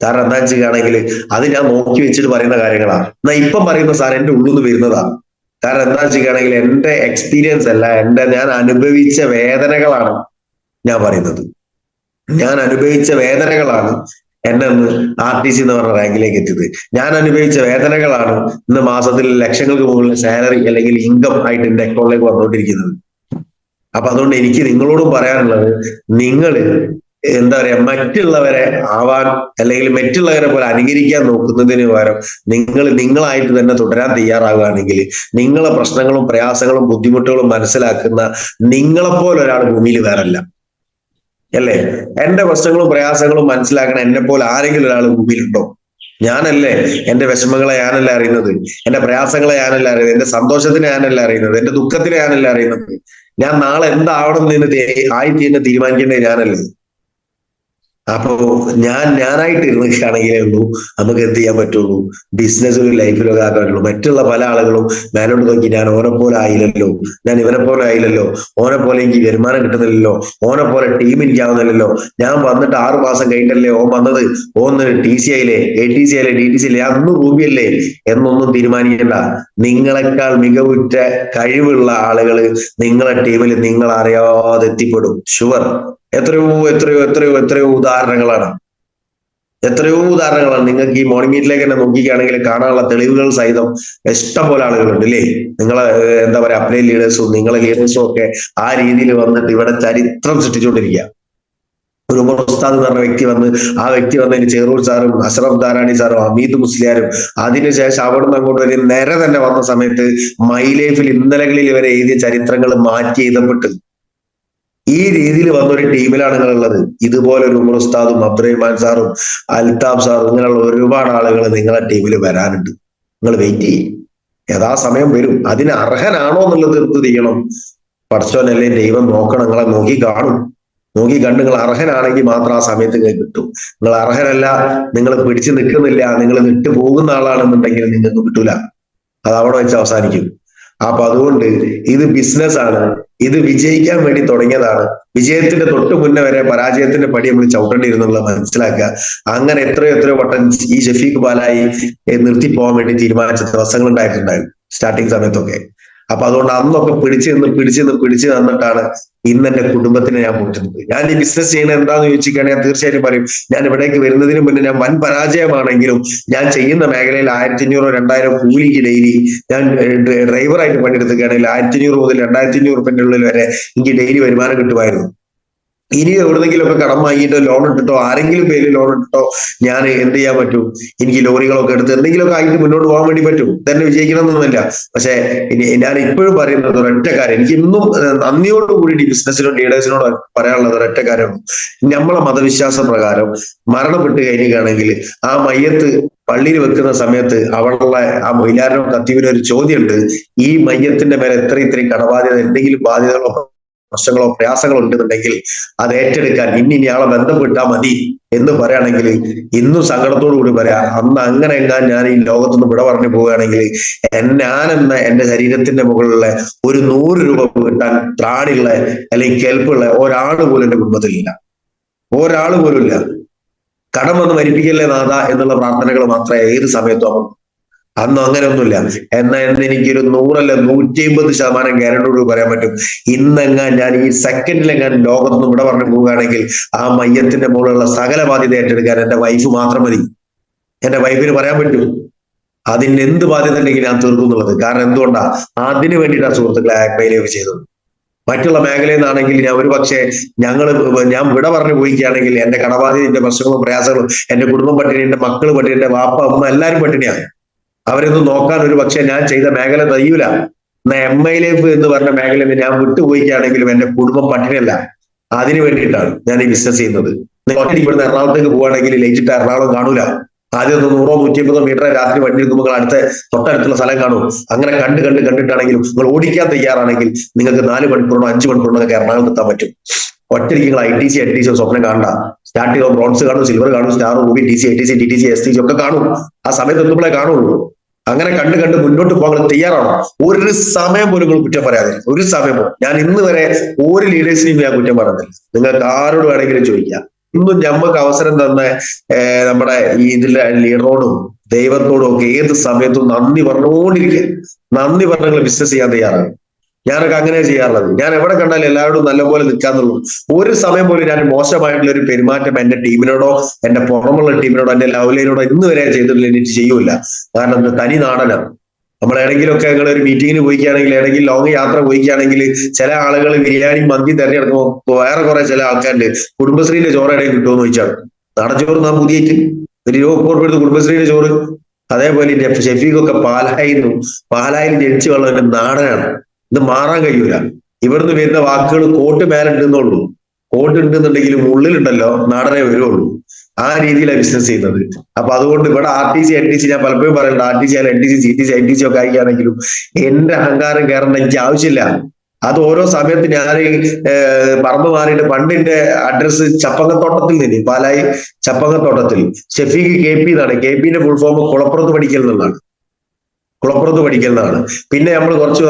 കാരണം എന്താ വെച്ചാണെങ്കിൽ അത് ഞാൻ നോക്കി വെച്ചിട്ട് പറയുന്ന കാര്യങ്ങളാണ്. എന്നാ ഇപ്പം പറയുന്ന സാർ എന്റെ ഉള്ളിൽ നിന്ന് വരുന്നതാണ്. കാരണം എന്താ വെച്ചാണെങ്കിൽ എന്റെ എക്സ്പീരിയൻസ് അല്ല, ഞാൻ അനുഭവിച്ച വേദനകളാണ് ഞാൻ പറയുന്നത്. ഞാൻ അനുഭവിച്ച വേദനകളാണ് എന്നെ ഇന്ന് RTC എന്ന് പറഞ്ഞ റാങ്കിലേക്ക് എത്തിയത്. ഞാൻ അനുഭവിച്ച വേദനകളാണ് ഇന്ന് മാസത്തിൽ ലക്ഷങ്ങൾക്ക് മുകളിൽ സാലറി അല്ലെങ്കിൽ ഇൻകം ആയിട്ട് എന്റെ അക്കൗണ്ടിലേക്ക് വന്നുകൊണ്ടിരിക്കുന്നത്. അപ്പൊ അതുകൊണ്ട് എനിക്ക് നിങ്ങളോടും പറയാനുള്ളത്, നിങ്ങൾ എന്താ പറയാ, മറ്റുള്ളവരെ ആവാൻ അല്ലെങ്കിൽ മറ്റുള്ളവരെ പോലെ അനുകരിക്കാൻ നോക്കുന്നതിന് പകരം നിങ്ങളായിട്ട് തന്നെ തുടരാൻ തയ്യാറാവുകയാണെങ്കിൽ നിങ്ങളെ പ്രശ്നങ്ങളും പ്രയാസങ്ങളും ബുദ്ധിമുട്ടുകളും മനസ്സിലാക്കുന്ന നിങ്ങളെപ്പോലെ ഒരാൾ ഭൂമിയിൽ വേറല്ല. അല്ലേ? എന്റെ പ്രശ്നങ്ങളും പ്രയാസങ്ങളും മനസ്സിലാക്കണം എന്നെ പോലെ ആരെങ്കിലും ഒരാൾ ഭൂമിയിലുണ്ടോ? ഞാനല്ലേ എന്റെ വിഷമങ്ങളെ ഞാനല്ല അറിയുന്നത്, എന്റെ പ്രയാസങ്ങളെ ഞാനല്ല അറിയുന്നത്, എന്റെ സന്തോഷത്തിനെ ഞാനല്ല അറിയുന്നത്, എന്റെ ദുഃഖത്തിനെ ഞാനല്ല അറിയുന്നത്. ഞാൻ നാളെ എന്താവണം എന്ന് ആയിത്തീരുന്ന തീരുമാനിക്കേണ്ടത് ഞാനല്ലേ. അപ്പോ ഞാനായിട്ട് ഇരുന്നിട്ടാണെങ്കിലേ ഉള്ളൂ നമുക്ക് എന്ത് ചെയ്യാൻ പറ്റുള്ളൂ, ബിസിനസ്സിലും ലൈഫിലും ആക്കാൻ പറ്റുള്ളൂ. മറ്റുള്ള പല ആളുകളും മേലോട്ട് നോക്കി ഞാൻ ഓനെ പോലെ ആയില്ലല്ലോ, ഞാൻ ഇവനെ പോലെ ആയില്ലല്ലോ, ഓനെ പോലെ എനിക്ക് വരുമാനം കിട്ടുന്നില്ലല്ലോ, ഓനെ പോലെ ടീം എനിക്കാവുന്നില്ലല്ലോ, ഞാൻ വന്നിട്ട് 6 മാസം കഴിഞ്ഞിട്ടല്ലേ ഓൻ വന്നത്, ഓന്ന് TC ആയില്ലേ, ATC ആയില്ലേ, DTC ആയില്ലേ, അന്ന് റൂബിയല്ലേ എന്നൊന്നും തീരുമാനിക്കണ്ട. നിങ്ങളെക്കാൾ മികവുറ്റ കഴിവുള്ള ആളുകൾ നിങ്ങളെ ടീമിൽ നിങ്ങൾ അറിയാതെ എത്തിപ്പെടും. ഷുവർ. എത്രയോ ഉദാഹരണങ്ങളാണ്. നിങ്ങൾക്ക് ഈ മോർണിംഗ് മീറ്റിലേക്ക് തന്നെ നോക്കിക്കുകയാണെങ്കിൽ കാണാനുള്ള തെളിവുകൾ സഹിതം ഇഷ്ടം പോലെ ആളുകളുണ്ട് അല്ലേ? നിങ്ങളെ എന്താ പറയാ, അപ്ലൈ ലീഡേഴ്സും നിങ്ങളെ ലീഡേഴ്സും ഒക്കെ ആ രീതിയിൽ വന്നിട്ട് ഇവിടെ ചരിത്രം സൃഷ്ടിച്ചുകൊണ്ടിരിക്കുക. ഒരു ഉസ്താദ് എന്ന് പറഞ്ഞ ആ വ്യക്തി വന്നതിന് ചേറൂർ സാറും അഷ്റഫ് ദാരാണി സാറും ഹമീദ് മുസ്ലിയാരും അതിനുശേഷം അവിടുന്ന് അങ്ങോട്ട് ഒരു നിര തന്നെ വന്ന സമയത്ത് മൈ ലൈഫിൽ ഇന്നലകളിൽ വരെ എഴുതിയ ചരിത്രങ്ങൾ മാറ്റി എഴുതപ്പെട്ട് ഈ രീതിയിൽ വന്നൊരു ടീമിലാണ് നിങ്ങളുള്ളത്. ഇതുപോലെ ഒരു ഉമർ ഉസ്താദും അബ്ദുറഹ്മാൻ സാറും അൽതാഫ് സാറും ഇങ്ങനെയുള്ള ഒരുപാട് ആളുകൾ നിങ്ങളെ ടീമിൽ വരാനുണ്ട്. നിങ്ങൾ വെയിറ്റ് ചെയ്യും, യഥാസമയം വരും. അതിന് അർഹനാണോ എന്നുള്ളത് എന്ത് ചെയ്യണം? പടച്ചോനല്ലേ ദൈവം നോക്കണം, നിങ്ങളെ നോക്കി കാണും. നോക്കി കണ്ട് നിങ്ങൾ അർഹനാണെങ്കിൽ മാത്രം ആ സമയത്ത് നിങ്ങൾക്ക് കിട്ടും. നിങ്ങൾ അർഹനല്ല, നിങ്ങൾ പിടിച്ചു നിൽക്കുന്നില്ല, നിങ്ങൾ വിട്ടു പോകുന്ന ആളാണെന്നുണ്ടെങ്കിൽ നിങ്ങൾക്ക് കിട്ടൂല. അത് അവിടെ വെച്ച് അവസാനിക്കും. അപ്പൊ അതുകൊണ്ട് ഇത് ബിസിനസ് ആണ്, ഇത് വിജയിക്കാൻ വേണ്ടി തുടങ്ങിയതാണ്. വിജയത്തിന്റെ തൊട്ട് മുന്നേ വരെ പരാജയത്തിന്റെ പടി നമ്മൾ ചവിട്ടേണ്ടിയിരുന്നുള്ളത് മനസ്സിലാക്കുക. അങ്ങനെ എത്രയോ വട്ടം ഈ ഷെഫീഖ് ബാലായി നിർത്തി പോകാൻ വേണ്ടി തീരുമാനിച്ച ദിവസങ്ങൾ ഉണ്ടായിട്ടുണ്ടായിരുന്നു സ്റ്റാർട്ടിങ് സമയത്തൊക്കെ. അപ്പൊ അതുകൊണ്ട് അന്നൊക്കെ പിടിച്ചു തന്നിട്ടാണ് ഇന്ന് എന്റെ കുടുംബത്തിനെ ഞാൻ പോറ്റുന്നത്. ഞാൻ ഈ ബിസിനസ് ചെയ്യുന്നത് എന്താന്ന് ചോദിച്ചിരിക്കുകയാണെങ്കിൽ ഞാൻ തീർച്ചയായിട്ടും പറയും, ഞാൻ ഇവിടേക്ക് വരുന്നതിന് മുന്നേ ഞാൻ വൻ പരാജയമാണെങ്കിലും ഞാൻ ചെയ്യുന്ന മേഖലയിൽ 1500-2000 കൂലിക്ക് ഡെയിലി ഞാൻ ഡ്രൈവറായിട്ട് പണിയെടുക്കുകയാണെങ്കിൽ 1500 മുതൽ 2500 ഉറുപ്പിന്റെ ഉള്ളിൽ വരെ എനിക്ക് ഡെയിലി വരുമാനം കിട്ടുമായിരുന്നു. ഇനി എവിടെന്നെങ്കിലും ഒക്കെ കടം വാങ്ങിയിട്ടോ ലോൺ ഇട്ടിട്ടോ ആരെങ്കിലും പേരിൽ ലോൺ ഇട്ടിട്ടോ ഞാൻ എന്ത് ചെയ്യാൻ പറ്റും? എനിക്ക് ലോറികളൊക്കെ എടുത്ത് എന്തെങ്കിലുമൊക്കെ ആയിട്ട് മുന്നോട്ട് പോകാൻ വേണ്ടി പറ്റും. തന്നെ വിജയിക്കണമെന്നൊന്നുമില്ല. പക്ഷെ ഞാൻ ഇപ്പോഴും പറയുന്നത് ഒരൊറ്റ കാര്യം, എനിക്ക് ഇന്നും നന്ദിയോടുകൂടി ഈ ബിസിനസ്സിനോട് ലീഡേഴ്സിനോട് പറയാനുള്ളത് ഒരൊറ്റ കാര്യമാണ്. നമ്മളെ മതവിശ്വാസ പ്രകാരം മരണപ്പെട്ട് കഴിഞ്ഞിരിക്കുകയാണെങ്കിൽ ആ മയ്യത്ത് പള്ളിയിൽ വെക്കുന്ന സമയത്ത് അവിടെയുള്ള ആ മൊയിലാരനോ കത്തീവിനോ ഒരു ചോദ്യമുണ്ട്, ഈ മയ്യത്തിന്റെ മേലെ ഇത്രയും കടബാധ്യത, എന്തെങ്കിലും ബാധ്യതകളോ പ്രശ്നങ്ങളോ പ്രയാസങ്ങളോ ഉണ്ടെന്നുണ്ടെങ്കിൽ അത് ഏറ്റെടുക്കാൻ ഇനി ഇയാളെ ബന്ധപ്പെട്ടാൽ മതി എന്ന് പറയുകയാണെങ്കിൽ ഇന്നും സങ്കടത്തോടു കൂടി പറയാം, അന്ന് അങ്ങനെ എങ്ങാൻ ഞാൻ ഈ ലോകത്തുനിന്ന് വിട പറഞ്ഞു പോവുകയാണെങ്കിൽ ഞാനെന്ന എന്റെ ശരീരത്തിന്റെ മുകളിലുള്ള ഒരു 100 രൂപ കിട്ടാൻ ത്രാണിയുള്ള അല്ലെങ്കിൽ കേൾപ്പുള്ള ഒരാൾ പോലും എന്റെ കുടുംബത്തിലില്ല, ഒരാൾ പോലും ഇല്ല. കടം വന്ന് മരിപ്പിക്കല്ലേ നാഥ എന്നുള്ള പ്രാർത്ഥനകൾ മാത്രമേ ഏത് സമയത്തും അന്ന് അങ്ങനെയൊന്നുമില്ല. എന്നാൽ എനിക്കൊരു 100 അല്ല 150% ഗ്യാരണ്ടോട് പറയാൻ പറ്റും, ഇന്നെങ്ങാൻ ഞാൻ ഈ സെക്കൻഡിലെങ്ങാൻ ലോകത്തുനിന്ന് ഇവിടെ പറഞ്ഞു പോവുകയാണെങ്കിൽ ആ മയ്യത്തിന്റെ മുകളിലുള്ള സകല ബാധ്യത ഏറ്റെടുക്കാൻ എന്റെ വൈഫ് മാത്രം മതി. എന്റെ വൈഫിന് പറയാൻ പറ്റും അതിന് എന്ത് ബാധ്യത ഉണ്ടെങ്കിൽ ഞാൻ തീർക്കും എന്നുള്ളത്. കാരണം എന്തുകൊണ്ടാ? അതിന് വേണ്ടിയിട്ടാണ് സുഹൃത്തുക്കളെ ആക്മയിലേക്ക് ചെയ്തത്. മറ്റുള്ള മേഖലയിൽ നിന്നാണെങ്കിൽ ഞാൻ ഒരു പക്ഷേ ഞാൻ വിട പറഞ്ഞു പോയിക്കുകയാണെങ്കിൽ എന്റെ കടബാധ്യതയുടെ പ്രശ്നങ്ങളും പ്രയാസങ്ങളും, എന്റെ കുടുംബം പട്ടിണി, എന്റെ മക്കൾ പട്ടിണി, എന്റെ വാപ്പ അമ്മ എല്ലാവരും പട്ടിണിയാണ്. അവരൊന്നും നോക്കാൻ ഒരു പക്ഷെ ഞാൻ ചെയ്ത മേഖല തയ്യൂല. എന്നാ MILF എന്ന് പറഞ്ഞ മേഖലയിൽ ഞാൻ വിട്ടുപോയിക്കുകയാണെങ്കിലും എന്റെ കുടുംബം പട്ടിണിയല്ല. അതിന് വേണ്ടിയിട്ടാണ് ഞാൻ ഈ ബിസിനസ് ചെയ്യുന്നത്. ഇവിടുന്ന് എറണാകുളത്തേക്ക് പോവുകയാണെങ്കിൽ ലയിച്ചിട്ട് എറണാകുളം കാണൂല. ആദ്യം 100-150 മീറ്റർ രാത്രി വണ്ടി എടുക്കുമ്പോൾ തൊട്ടടുത്തുള്ള സ്ഥലം കാണും. അങ്ങനെ കണ്ടിട്ടാണെങ്കിലും നിങ്ങൾ ഓടിക്കാൻ തയ്യാറാണെങ്കിൽ നിങ്ങൾക്ക് 4 മണിക്കൂറിനോ 5 മണിക്കൂറിനോ ഒക്കെ എറണാകുളത്ത് എത്താൻ പറ്റും. ഒറ്റയ്ക്ക് നിങ്ങൾ ITC NTC സ്വപ്നം കാണണ്ട. സ്റ്റാർട്ട് ചെയ്യുമ്പോൾ ബ്രോൺസ് കാണും, സിൽവർ കാണും, star, Ruby, TC, ITC, TTC, STC ഒക്കെ കാണും. ആ സമയത്ത് എത്തുമ്പോഴേ കാണുള്ളൂ. അങ്ങനെ കണ്ട് മുന്നോട്ട് പോകാൻ തയ്യാറാണോ? ഒരു സമയം പോലും നിങ്ങൾ കുറ്റം പറയാതെ, ഒരു സമയം പോലും. ഞാൻ ഇന്ന് വരെ ഒരു ലീഡേഴ്സിനെയും ഞാൻ കുറ്റം പറഞ്ഞില്ല. നിങ്ങൾക്ക് ആരോട് വേണമെങ്കിലും ചോദിക്കാം. ഇന്നും ഞമ്മക്ക് അവസരം തന്ന നമ്മുടെ ഈ ഇതിലെ ലീഡറോടും ദൈവത്തോടും ഒക്കെ ഏത് സമയത്തും നന്ദി പറഞ്ഞുകൊണ്ടിരിക്കുക. നന്ദി പറഞ്ഞ ബിസിനസ് ചെയ്യാൻ തയ്യാറാണ്. ഞാനൊക്കെ അങ്ങനെ ചെയ്യാറുള്ളത്. ഞാൻ എവിടെ കണ്ടാലും എല്ലാവരോടും നല്ലപോലെ നിൽക്കാന്നുള്ളൂ. ഒരു സമയം പോലും ഞാൻ മോശമായിട്ടുള്ള ഒരു പെരുമാറ്റം എന്റെ ടീമിനോടോ എന്റെ പുറമുള്ള ടീമിനോടോ എന്റെ ലവ്ലൈനോടോ ഇന്ന് വരെ ചെയ്തിട്ടില്ല, എനിക്ക് ചെയ്യൂല. കാരണം തനി നാടനാണ്. നമ്മൾ ഏതെങ്കിലുമൊക്കെ ഞങ്ങൾ ഒരു മീറ്റിങ്ങിന് പോയിക്കുകയാണെങ്കിൽ, ഏതെങ്കിലും ലോങ് യാത്ര പോയിക്കുകയാണെങ്കിൽ ചില ആളുകൾ ബിരിയാണി മന്തി തിരഞ്ഞെടുക്കുമ്പോൾ വേറെ കുറെ ചില ആൾക്കാരുണ്ട് കുടുംബശ്രീന്റെ ചോറ് ഇടയിൽ കിട്ടുമെന്ന് ചോദിച്ചാണ്. നാടൻ ചോറ് നാം പുതിയിട്ട് ഒരു 20 രൂപ കുടുംബശ്രീയുടെ ചോറ്. അതേപോലെ ഷെഫീഖൊക്കെ പാലായിൽ ജനിച്ചു വളർന്ന നാടനാണ്. ഇത് മാറാൻ കഴിയൂല. ഇവിടുന്ന് വരുന്ന വാക്കുകൾ കോട്ട് മേലുണ്ടെന്നുള്ളൂ. കോട്ട് ഉണ്ടെന്നുണ്ടെങ്കിലും ഉള്ളിലുണ്ടല്ലോ നാടനെ വരുള്ളൂ. ആ രീതിയിലാണ് ബിസിനസ് ചെയ്യുന്നത്. അപ്പൊ അതുകൊണ്ട് ഇവിടെ RTC NTC ഞാൻ പലപ്പോഴും പറയുന്നുണ്ട്, RTC ആയാലും NTC CTC ITC ഒക്കെ ആയിരിക്കുകയാണെങ്കിലും എന്റെ അഹങ്കാരം കയറേണ്ട എനിക്ക് ആവശ്യമില്ല. അത് ഓരോ സമയത്ത് ഞാൻ പറമ്പ് മാറിയിട്ട് പണ്ടിന്റെ അഡ്രസ്സ് ചപ്പങ്ങത്തോട്ടത്തിൽ നിന്ന്, പാലായി ചപ്പങ്ങത്തോട്ടത്തിൽ ഷെഫീഖ് KP എന്നാണ്. KPന്റെ ഫുൾ ഫോം കുളപ്പുറത്ത് പഠിക്കൽ എന്നുള്ളതാണ്. പിന്നെ നമ്മൾ കുറച്ച്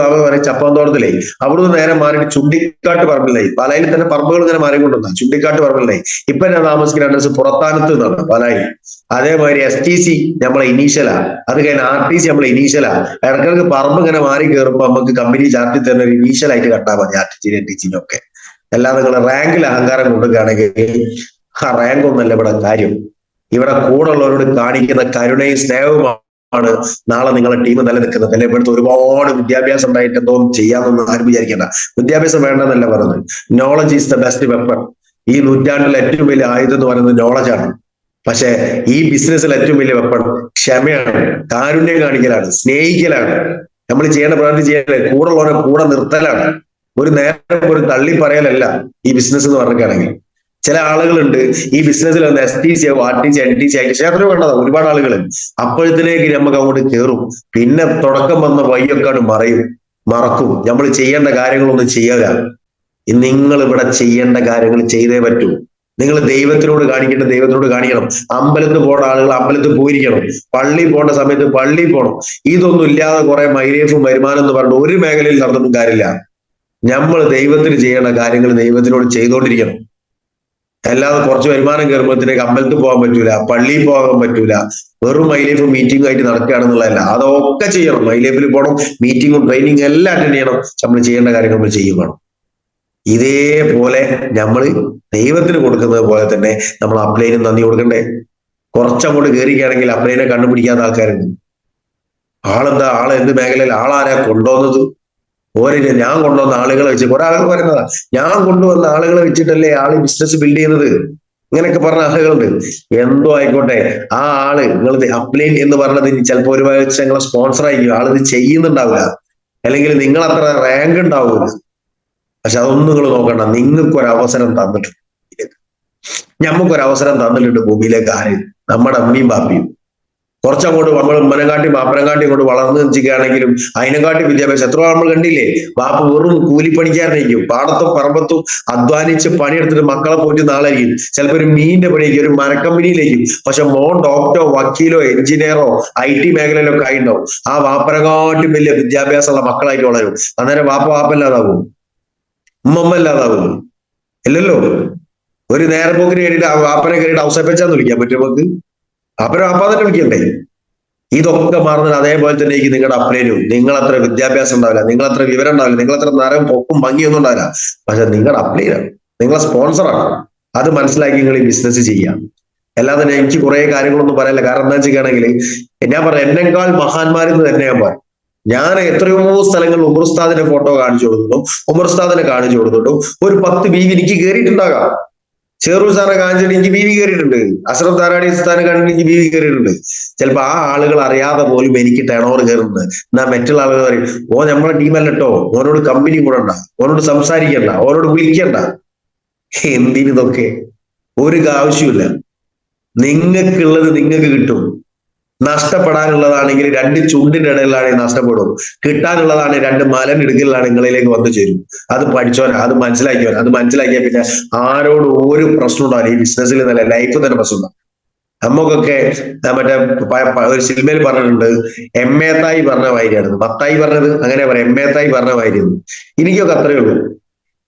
ചപ്പന്തോട്ടത്തിലേ അവിടുന്ന് നേരെ മാറിയിട്ട് ചുണ്ടിക്കാട്ട് പറമ്പിലായി. പാലായിൽ തന്നെ പറമ്പുകൾ ഇങ്ങനെ മാറിക്കൊണ്ടുവന്ന ചുണ്ടിക്കാട്ട് പറമ്പിലായി. ഇപ്പൊ ഞാൻ താമസിക്കുന്ന അഡ്രസ് പുറത്താനത്ത് എന്നാണ് പാലായി. അതേമാതിരി STC നമ്മളെ ഇനീഷ്യലാ, അത് കഴിഞ്ഞ RTC നമ്മളെ ഇനീഷ്യലാ. ഇടക്കിടക്ക് പറമ്പ് ഇങ്ങനെ മാറി കയറുമ്പോ നമുക്ക് കമ്പനി ചാർട്ടിൽ തന്നെ ഒരു ഇനീഷ്യലായിട്ട് കണ്ടാൽ മതി RTC NTC ഒക്കെ. അല്ലാതെ നിങ്ങൾ റാങ്കിൽ അഹങ്കാരം കൊടുക്കുകയാണെങ്കിൽ ആ റാങ്ക് ഒന്നല്ല ഇവിടെ കാര്യം. ഇവിടെ കൂടെ ഉള്ളവരോട് കാണിക്കുന്ന കരുണയും സ്നേഹവുമാണ് നാളെ നിങ്ങളെ ടീം നിലനിൽക്കുന്നത്. അല്ലെ ഇവിടുത്തെ ഒരുപാട് വിദ്യാഭ്യാസം ഉണ്ടായിട്ട് എന്തോ ചെയ്യാമെന്നൊന്നും ആരും വിചാരിക്കേണ്ട. വിദ്യാഭ്യാസം വേണ്ടെന്നല്ല പറയുന്നത്. Knowledge is the best weapon. ഈ നൂറ്റാണ്ടിലെ ഏറ്റവും വലിയ ആയുധം എന്ന് പറയുന്നത് നോളജാണ്. പക്ഷെ ഈ ബിസിനസ്സിൽ ഏറ്റവും വലിയ വെപ്പൺ ക്ഷമയാണ്, കാരുണ്യം കാണിക്കലാണ്, സ്നേഹിക്കലാണ്. നമ്മൾ ചെയ്യേണ്ട പ്രവൃത്തി ചെയ്യലേ, കൂടെ ഉള്ളവരെ കൂടെ നിർത്തലാണ്. ഒരു നേരം ഒരു തള്ളി പറയലല്ല ഈ ബിസിനസ് എന്ന് പറഞ്ഞിട്ടാണെങ്കിൽ. ചില ആളുകളുണ്ട് ഈ ബിസിനസ്സിൽ വന്ന് STC ആവും, RTC NTC ആയിട്ട് ക്ഷേത്രം കണ്ടതാണ് ഒരുപാട് ആളുകൾ. അപ്പോഴത്തേക്ക് നമുക്ക് അങ്ങോട്ട് കയറും. പിന്നെ തുടക്കം വന്ന വഴിയൊക്കെ മറക്കും. നമ്മൾ ചെയ്യേണ്ട കാര്യങ്ങളൊന്നും ചെയ്യാതെ. നിങ്ങൾ ഇവിടെ ചെയ്യേണ്ട കാര്യങ്ങൾ ചെയ്തേ പറ്റൂ. നിങ്ങൾ ദൈവത്തിനോട് കാണിക്കണം. അമ്പലത്തിൽ പോകേണ്ട ആളുകൾ അമ്പലത്തിൽ പോയിരിക്കണം. പള്ളിയിൽ പോകേണ്ട സമയത്ത് പള്ളിയിൽ പോകണം. ഇതൊന്നും ഇല്ലാതെ കുറെ മൈലേഫും വരുമാനം എന്ന് പറഞ്ഞിട്ട് ഒരു മേഖലയിൽ നടന്നിട്ടും കാര്യമില്ല. നമ്മൾ ദൈവത്തിന് ചെയ്യേണ്ട കാര്യങ്ങൾ ദൈവത്തിനോട് ചെയ്തുകൊണ്ടിരിക്കണം. അല്ലാതെ കുറച്ച് വരുമാനം കയറുമ്പോഴത്തേക്ക് അമ്പലത്തിൽ പോകാൻ പറ്റൂല, പള്ളിയിൽ പോകാൻ പറ്റൂല, വെറും മൈലൈഫ് മീറ്റിംഗ് ആയിട്ട് നടക്കുകയാണെന്നുള്ളതല്ല. അതൊക്കെ ചെയ്യണം. മൈലൈഫിൽ പോകണം, മീറ്റിങ്ങും ട്രെയിനിങ്ങും എല്ലാം അറ്റൻഡ് ചെയ്യണം. നമ്മൾ ചെയ്യേണ്ട കാര്യങ്ങൾ നമ്മൾ ചെയ്യും വേണം. ഇതേപോലെ നമ്മൾ ദൈവത്തിന് കൊടുക്കുന്നത് പോലെ തന്നെ നമ്മൾ അപ്ലൈനും നന്ദി കൊടുക്കണ്ടേ? കുറച്ചങ്ങോട്ട് കയറിക്കുകയാണെങ്കിൽ അപ്ലൈനെ കണ്ടുപിടിക്കാത്ത ആൾക്കാരുണ്ട്. ആളെന്ത് മേഖലയിൽ ആളാരാ കൊണ്ടുവന്നത്? ഞാൻ കൊണ്ടുവന്ന ആളുകളെ വെച്ച് കുറെ ആളുകൾ പറയുന്നതാ, ഞാൻ കൊണ്ടുവന്ന ആളുകളെ വെച്ചിട്ടല്ലേ ആള് ബിസിനസ് ബിൽഡ് ചെയ്യുന്നത്, ഇങ്ങനെയൊക്കെ പറഞ്ഞ ആളുകളുണ്ട്. എന്തോ ആയിക്കോട്ടെ, ആ ആള് നിങ്ങളത് അപ്ലൈൻ എന്ന് പറഞ്ഞത് ചിലപ്പോ ഒരു പക്ഷേ നിങ്ങളെ സ്പോൺസർ ആയിരിക്കും, ആളിത് ചെയ്യുന്നുണ്ടാവില്ല, അല്ലെങ്കിൽ നിങ്ങൾ അത്ര റാങ്ക് ഉണ്ടാവില്ല. പക്ഷെ അതൊന്നും നിങ്ങൾ നോക്കണ്ട, നിങ്ങൾക്കൊരു അവസരം തന്നിട്ടുണ്ട്, ഞമ്മക്കൊരു അവസരം തന്നിട്ടുണ്ട് ഭൂമിയിലേക്ക്. ആര്? നമ്മുടെ അമ്മയും ബാപ്പിയും. കുറച്ചങ്ങോട്ട് നമ്മൾ ഉമ്മനെക്കാട്ടി ബാപ്പനെക്കാട്ടി ഇങ്ങോട്ട് വളർന്നു വെച്ചിരിക്കുകയാണെങ്കിലും അതിനെക്കാട്ടി വിദ്യാഭ്യാസം എത്രയോ നമ്മൾ കണ്ടില്ലേ. ബാപ്പ വെറും കൂലിപ്പണിക്കാരനായിരിക്കും, പാടത്തും പറമ്പത്തും അധ്വാനിച്ച് പണിയെടുത്തിട്ട് മക്കളെ പോയിട്ട് നാളായിരിക്കും, ചിലപ്പോൾ ഒരു മീനിന്റെ പണിയായിരിക്കും, ഒരു മരക്കമ്പനിയിലേക്കും. പക്ഷെ മോൻ ഡോക്ടറോ വക്കീലോ എഞ്ചിനീയറോ IT മേഖലയിലൊക്കെ ആയിട്ടുണ്ടാവും. ആ വാപ്പനെക്കാട്ടും വലിയ വിദ്യാഭ്യാസമുള്ള മക്കളായിട്ട് വളരും. അന്നേരം വാപ്പല്ലാതാവും, ഉമ്മ ഇല്ലാതാവും? ഇല്ലല്ലോ. ഒരു നേരപ്പോക്കിന് വേണ്ടിയിട്ട് ആ വാപ്പനെ കയറിയിട്ട് ഔസപ്പച്ചാന്ന് വിളിക്കാൻ പറ്റും നമുക്ക്? വാപ്പനെ വാപ്പ തന്നെ വിളിക്കണ്ടേ? ഇതൊക്കെ മാറുന്നത് അതേപോലെ തന്നെ നിങ്ങളുടെ അപ്ലൈനും. നിങ്ങൾ അത്ര വിദ്യാഭ്യാസം ഉണ്ടാവില്ല, നിങ്ങൾ അത്ര വിവരം ഉണ്ടാവില്ല, നിങ്ങൾ അത്ര നിറം പൊക്കും ഭംഗിയൊന്നും ഉണ്ടാവില്ല, പക്ഷെ നിങ്ങളുടെ അപ്ലൈനാണ്, നിങ്ങളെ സ്പോൺസറാണ്. അത് മനസ്സിലാക്കി നിങ്ങൾ ഈ ബിസിനസ് ചെയ്യാം. അല്ലാതെ എനിക്ക് കുറെ കാര്യങ്ങളൊന്നും പറയില്ല. കാരണം എന്താ വെച്ചിട്ടാണെങ്കിൽ ഞാൻ പറയാം, എന്നെക്കാൾ മഹാന്മാരെന്ന് തന്നെ ഞാൻ പറയും. ഞാൻ എത്രയോ സ്ഥലങ്ങളിൽ ഉമർ ഉസ്താദിന്റെ ഫോട്ടോ കാണിച്ചു കൊടുത്തിട്ടും ഉമർ ഉസ്താദിനെ കാണിച്ചു കൊടുത്തിട്ടും ഒരു 10 ബീവി എനിക്ക് കയറിയിട്ടുണ്ടാകാം. ഷെറൂർ സാറെ കാണിച്ചിട്ട് എനിക്ക് ബീവി കയറിയിട്ടുണ്ട്, അഷ്റഫ് താരാടി ഉസ്താദിനെ കണ്ടിട്ട് എനിക്ക് ബീവി കയറിയിട്ടുണ്ട്. ചിലപ്പോ ആ ആളുകൾ അറിയാതെ പോലും എനിക്ക് ടേൺ ഓവർ കയറുന്നത്. എന്നാ മറ്റുള്ള ആളുകൾ പറയും, ഓ നമ്മളെ ടീമല്ല കേട്ടോ, ഓനോട് കമ്പനി കൂടണ്ട, ഓനോട് സംസാരിക്കണ്ട, ഓനോട് വിളിക്കണ്ട. എന്തിനിതൊക്കെ? ഒരു ആവശ്യമില്ല. നിങ്ങൾക്കുള്ളത് നിങ്ങൾക്ക് കിട്ടും. നഷ്ടപ്പെടാനുള്ളതാണെങ്കിൽ 2 ചുണ്ടിന്റെ ഇടയിലാണെങ്കിൽ നഷ്ടപ്പെടും, കിട്ടാനുള്ളതാണ് 2 മലനിടുകളിലാണ് നിങ്ങളിലേക്ക് വന്നു ചേരും. അത് പഠിച്ചോനാ, അത് മനസ്സിലാക്കിയോനാ. അത് മനസ്സിലാക്കിയാൽ പിന്നെ ആരോട് ഒരു പ്രശ്നം ഉണ്ടാവില്ല. ഈ ബിസിനസ്സിൽ നല്ല ലൈഫ് തന്നെ പ്രശ്നം ഉണ്ടാവും. നമുക്കൊക്കെ മറ്റേ ഒരു സിനിമയിൽ പറഞ്ഞിട്ടുണ്ട്, MA തായി പറഞ്ഞ മാതിരിയാണ്, മത്തായി പറഞ്ഞത് അങ്ങനെ പറയാം, MA തായി പറഞ്ഞ മാതിരിയാണ്. എനിക്കൊക്കെ അത്രയേ ഉള്ളൂ.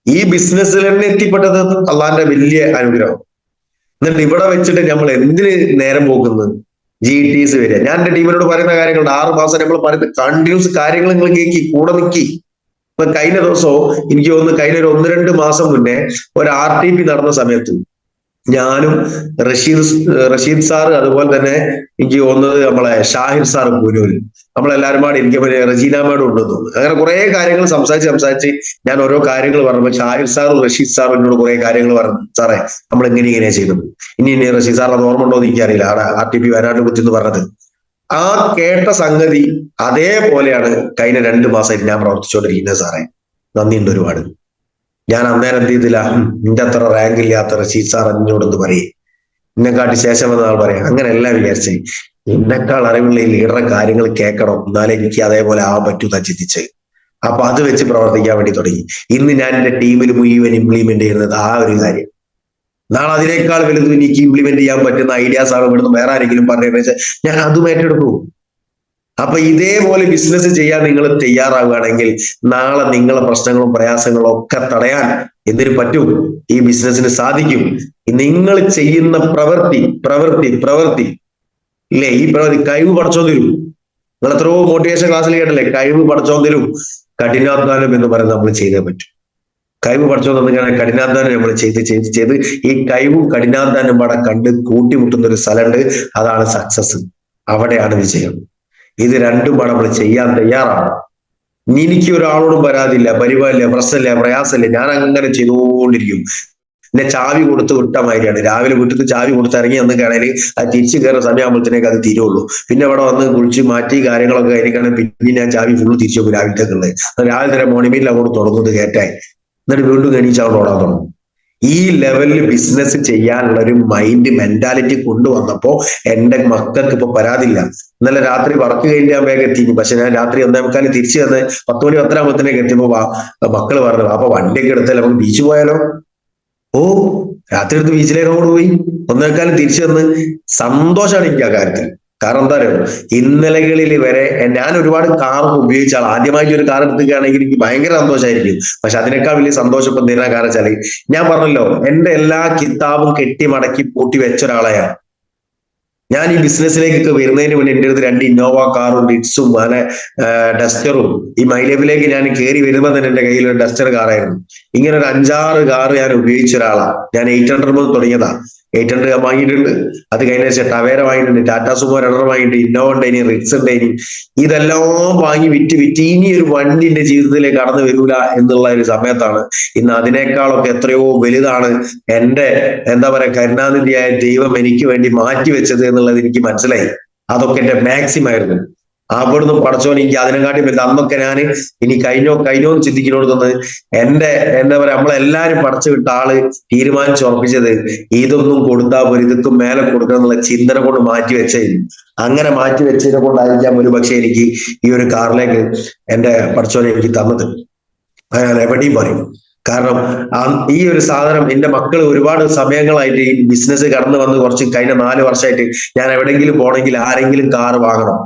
ഈ ബിസിനസ്സിൽ തന്നെ എത്തിപ്പെട്ടത് അള്ളാന്റെ വലിയ അനുഗ്രഹം. എന്നിട്ട് ഇവിടെ വെച്ചിട്ട് നമ്മൾ എന്തിന് നേരം പോകുന്നത്? GTs വരിക. ഞാൻ എന്റെ ടീമിനോട് പറയുന്ന കാര്യങ്ങളുണ്ട്, 6 മാസം നമ്മൾ പറയുന്ന കണ്ടിന്യൂസ് കാര്യങ്ങൾ നിങ്ങൾ കേൾക്കി, കൂടെ നിൽക്കി. ഇപ്പൊ കഴിഞ്ഞ ദിവസവും എനിക്ക് തോന്നുന്നു, കഴിഞ്ഞ ഒരു 1-2 മാസം മുന്നേ ഒരു RTP നടന്ന സമയത്ത് ഞാനും റഷീദ് സാറ്, അതുപോലെ തന്നെ എനിക്ക് തോന്നുന്നത് നമ്മളെ ഷാഹിർ സാറ് പൂനൂര്, നമ്മളെല്ലാരും പാടെ ഇരിക്കുമ്പോൾ റജീന മേഡം ഉണ്ടെന്ന് തോന്നുന്നു. അങ്ങനെ കുറെ കാര്യങ്ങൾ സംസാരിച്ച് ഞാൻ ഓരോ കാര്യങ്ങൾ പറഞ്ഞപ്പോൾ ഷാഹിർ സാറും റഷീദ് സാറും എന്നോട് കുറെ കാര്യങ്ങൾ പറഞ്ഞു, സാറേ നമ്മൾ ഇങ്ങനെയാ ചെയ്തത്. ഇനി റഷീദ് സാറിന് അത് ഓർമ്മ ഉണ്ടോ എന്ന് എനിക്കറിയില്ല, അവിടെ RTP വയനാട്ടിനെ കുറിച്ച് പറഞ്ഞത്. ആ കേട്ട സംഗതി അതേപോലെയാണ് കഴിഞ്ഞ 2 മാസമായിട്ട് ഞാൻ പ്രവർത്തിച്ചുകൊണ്ടിരിക്കുന്നത്. സാറേ നന്ദിയുണ്ട് ഒരുപാട്. ഞാൻ അന്നേരം എന്ത് ചെയ്തില്ല, നിന്റെ അത്ര റാങ്ക് ഇല്ലാത്ത റഷീദ് സാർ എന്നോടൊന്ന് പറയും, എന്നെക്കാട്ടി ശേഷം എന്ന ആൾ പറയാം, അങ്ങനെ എല്ലാം വിചാരിച്ചേ. എന്നെക്കാൾ അറിവുള്ള ഈ ലീഡറെ കാര്യങ്ങൾ കേൾക്കണം, എന്നാലേ എനിക്ക് അതേപോലെ ആവാൻ പറ്റൂന്നാ ചിന്തിച്ച്. അപ്പൊ അത് വെച്ച് പ്രവർത്തിക്കാൻ വേണ്ടി തുടങ്ങി. ഇന്ന് ഞാൻ എന്റെ ടീമിൽ മുഴുവൻ ഇംപ്ലിമെന്റ് ചെയ്യുന്നത് ആ ഒരു കാര്യം. നാളെ അതിനേക്കാൾ വലുതും എനിക്ക് ഇംപ്ലിമെന്റ് ചെയ്യാൻ പറ്റുന്ന ഐഡിയാസ് ആണ് ഇവിടുന്ന് വേറെ ആരെങ്കിലും പറഞ്ഞതെന്ന് വെച്ചാൽ ഞാൻ അതും ഏറ്റെടുക്കും. അപ്പൊ ഇതേപോലെ ബിസിനസ് ചെയ്യാൻ നിങ്ങൾ തയ്യാറാവുകയാണെങ്കിൽ നാളെ നിങ്ങളെ പ്രശ്നങ്ങളും പ്രയാസങ്ങളും ഒക്കെ തടയാൻ എന്തിനു പറ്റും? ഈ ബിസിനസ്സിന് സാധിക്കും. നിങ്ങൾ ചെയ്യുന്ന പ്രവൃത്തി ഇല്ലേ, ഈ പ്രവൃത്തി കഴിവ് പഠിച്ചോൻ തരും. നിങ്ങൾ എത്രയോ മോട്ടിവേഷൻ ക്ലാസ്സിൽ കേട്ടല്ലേ, കഴിവ് പഠിച്ചോൻ തരും, കഠിനാധ്വാനം എന്ന് പറയുന്നത് നമ്മൾ ചെയ്തേ പറ്റും. കഴിവ് പഠിച്ചോൻ തന്നിങ്ങനെ കഠിനാധ്വാനം നമ്മൾ ചെയ്ത് ഈ കഴിവും കഠിനാധ്വാനം പാടെ കണ്ട് കൂട്ടിമുട്ടുന്ന ഒരു സ്ഥലമുണ്ട്, അതാണ് സക്സസ്. അവിടെയാണ് വിജയം. ഇത് രണ്ടും നമ്മൾ ചെയ്യാൻ തയ്യാറാണ്. എനിക്ക് ഒരാളോടും പരാതിയില്ല, പരിപാടിയില്ല, പ്രശ്നമില്ല, പ്രയാസമില്ല. ഞാൻ അങ്ങനെ ചെയ്തുകൊണ്ടിരിക്കും. എന്നെ ചാവി കൊടുത്ത് വിട്ട മാതിരിയാണ്. രാവിലെ വീട്ടിൽ നിന്ന് ചാവി കൊടുത്തിറങ്ങി എന്നൊക്കെയാണെങ്കിൽ അത് തിരിച്ചു കയറുന്ന സമയമാകുമ്പോഴത്തേക്ക് അത് തീരുള്ളൂ. പിന്നെ ഇവിടെ വന്ന് കുളിച്ച് മാറ്റി കാര്യങ്ങളൊക്കെ ആയിരിക്കണം. പിന്നെ ഞാൻ ചാവി ഫുള്ള് തിരിച്ചു പോകും രാവിലത്തേക്കുള്ളത്. രാവിലെ തന്നെ മോർണിംഗിൽ അങ്ങോട്ട് തുടങ്ങുന്നത് കയറ്റായി, എന്നിട്ട് വീണ്ടും എണീച്ച് അവിടെ ഓടാൻ തുടങ്ങും. ഈ ലെവലിൽ ബിസിനസ് ചെയ്യാനുള്ള ഒരു മെന്റാലിറ്റി കൊണ്ടുവന്നപ്പോ എന്റെ മക്കൾക്ക് ഇപ്പൊ പരാതിയില്ല. ഇന്നലെ രാത്രി വർക്ക് കഴിഞ്ഞാൽ വേഗം എത്തി. പക്ഷെ ഞാൻ രാത്രി 1:45 തിരിച്ചു വന്ന് 10 മണി 10 ആകുമ്പോഴത്തേക്ക് എത്തിയപ്പോ മക്കള് പറഞ്ഞു, അപ്പൊ വണ്ടിയൊക്കെ എടുത്താൽ നമുക്ക് ബീച്ച് പോയാലോ? ഓ, രാത്രി എടുത്ത് ബീച്ചിലേക്ക് അങ്ങോട്ട് പോയി 1:45 തിരിച്ചു വന്ന്. സന്തോഷമാണ് എനിക്ക് ആ കാര്യത്തിൽ. കാരണം എന്താ പറയുക, ഇന്നലകളിൽ വരെ ഞാൻ ഒരുപാട് കാർ ഉപയോഗിച്ച ആൾ. ആദ്യമായിട്ട് ഒരു കാർ എടുക്കുകയാണെങ്കിൽ എനിക്ക് ഭയങ്കര സന്തോഷമായിരിക്കും. പക്ഷെ അതിനേക്കാൾ വലിയ സന്തോഷം ഇപ്പം എന്തിനാ കാരണം വെച്ചാല്, ഞാൻ പറഞ്ഞല്ലോ, എന്റെ എല്ലാ കിതാബും കെട്ടി മടക്കി പൂട്ടി വെച്ച ഒരാളെയാണ് ഞാൻ. ഈ ബിസിനസ്സിലേക്കൊക്കെ വരുന്നതിന് മുന്നേ എൻ്റെ അടുത്ത് 2 ഇന്നോവ കാറും ഡിറ്റ്സും അങ്ങനെ ഡസ്റ്ററും. ഈ മൈലബിലേക്ക് ഞാൻ കയറി വരുമ്പോൾ തന്നെ എന്റെ കയ്യിൽ ഒരു ഡസ്റ്റർ കാറായിരുന്നു. ഇങ്ങനെ ഒരു 5-6 കാർ ഞാൻ ഉപയോഗിച്ച ഒരാളാണ്. ഞാൻ 800 മുതൽ തുടങ്ങിയതാ. 800 വാങ്ങിയിട്ടുണ്ട്. അത് കഴിഞ്ഞ ശേഷം ടവേര വാങ്ങിയിട്ടുണ്ട്, ടാറ്റാ സുമോ രണ്ടെണ്ണം വാങ്ങിയിട്ടുണ്ട്, ഇന്നോവ ഉണ്ടായിനി, റിക്സ് ഉണ്ടായിനി. ഇതെല്ലാം വാങ്ങി വിറ്റ് വിറ്റ് ഇനി ഒരു വണ്ടി എന്റെ ജീവിതത്തിലേക്ക് കടന്നു വരൂല എന്നുള്ള ഒരു സമയത്താണ് ഇന്ന് അതിനേക്കാളൊക്കെ എത്രയോ വലുതാണ് എന്റെ എന്താ പറയാ കരുണാനിധിയായ ദൈവം എനിക്ക് വേണ്ടി മാറ്റി വെച്ചത് എന്നുള്ളത് എനിക്ക് മനസ്സിലായി. അതൊക്കെ എന്റെ മാക്സിമം ആയിരുന്നു. അവിടുന്ന് പടച്ചോൻ എനിക്ക് അതിനെക്കാട്ടി വലുത്. അന്നൊക്കെ ഞാൻ ഇനി കഴിഞ്ഞോന്ന് ചിന്തിക്കുന്നോടത്തൊന്ന് എന്റെ എന്താ പറയാ നമ്മളെല്ലാരും പടച്ചു വിട്ട ആള് തീരുമാനിച്ചുറപ്പിച്ചത് ഇതൊന്നും കൊടുത്താൽ പോലും ഇതൊക്കെ മേലെ കൊടുക്കണം എന്നുള്ള ചിന്തന കൊണ്ട് മാറ്റി വെച്ചായിരുന്നു. അങ്ങനെ മാറ്റി വെച്ചതിനെ കൊണ്ടായിരിക്കാം ഒരു പക്ഷെ എനിക്ക് ഈ ഒരു കാറിലേക്ക് എന്റെ പടച്ചോനെ എനിക്ക് തന്നത്. ഞാൻ എവിടെയും പറയും. കാരണം ഈ ഒരു സാധനം എന്റെ മക്കൾ ഒരുപാട് സമയങ്ങളായിട്ട് ഈ ബിസിനസ് കടന്നു വന്ന് കുറച്ച് കഴിഞ്ഞ 4 വർഷമായിട്ട് ഞാൻ എവിടെയെങ്കിലും പോകണമെങ്കിൽ ആരെങ്കിലും കാറ് വാങ്ങണം,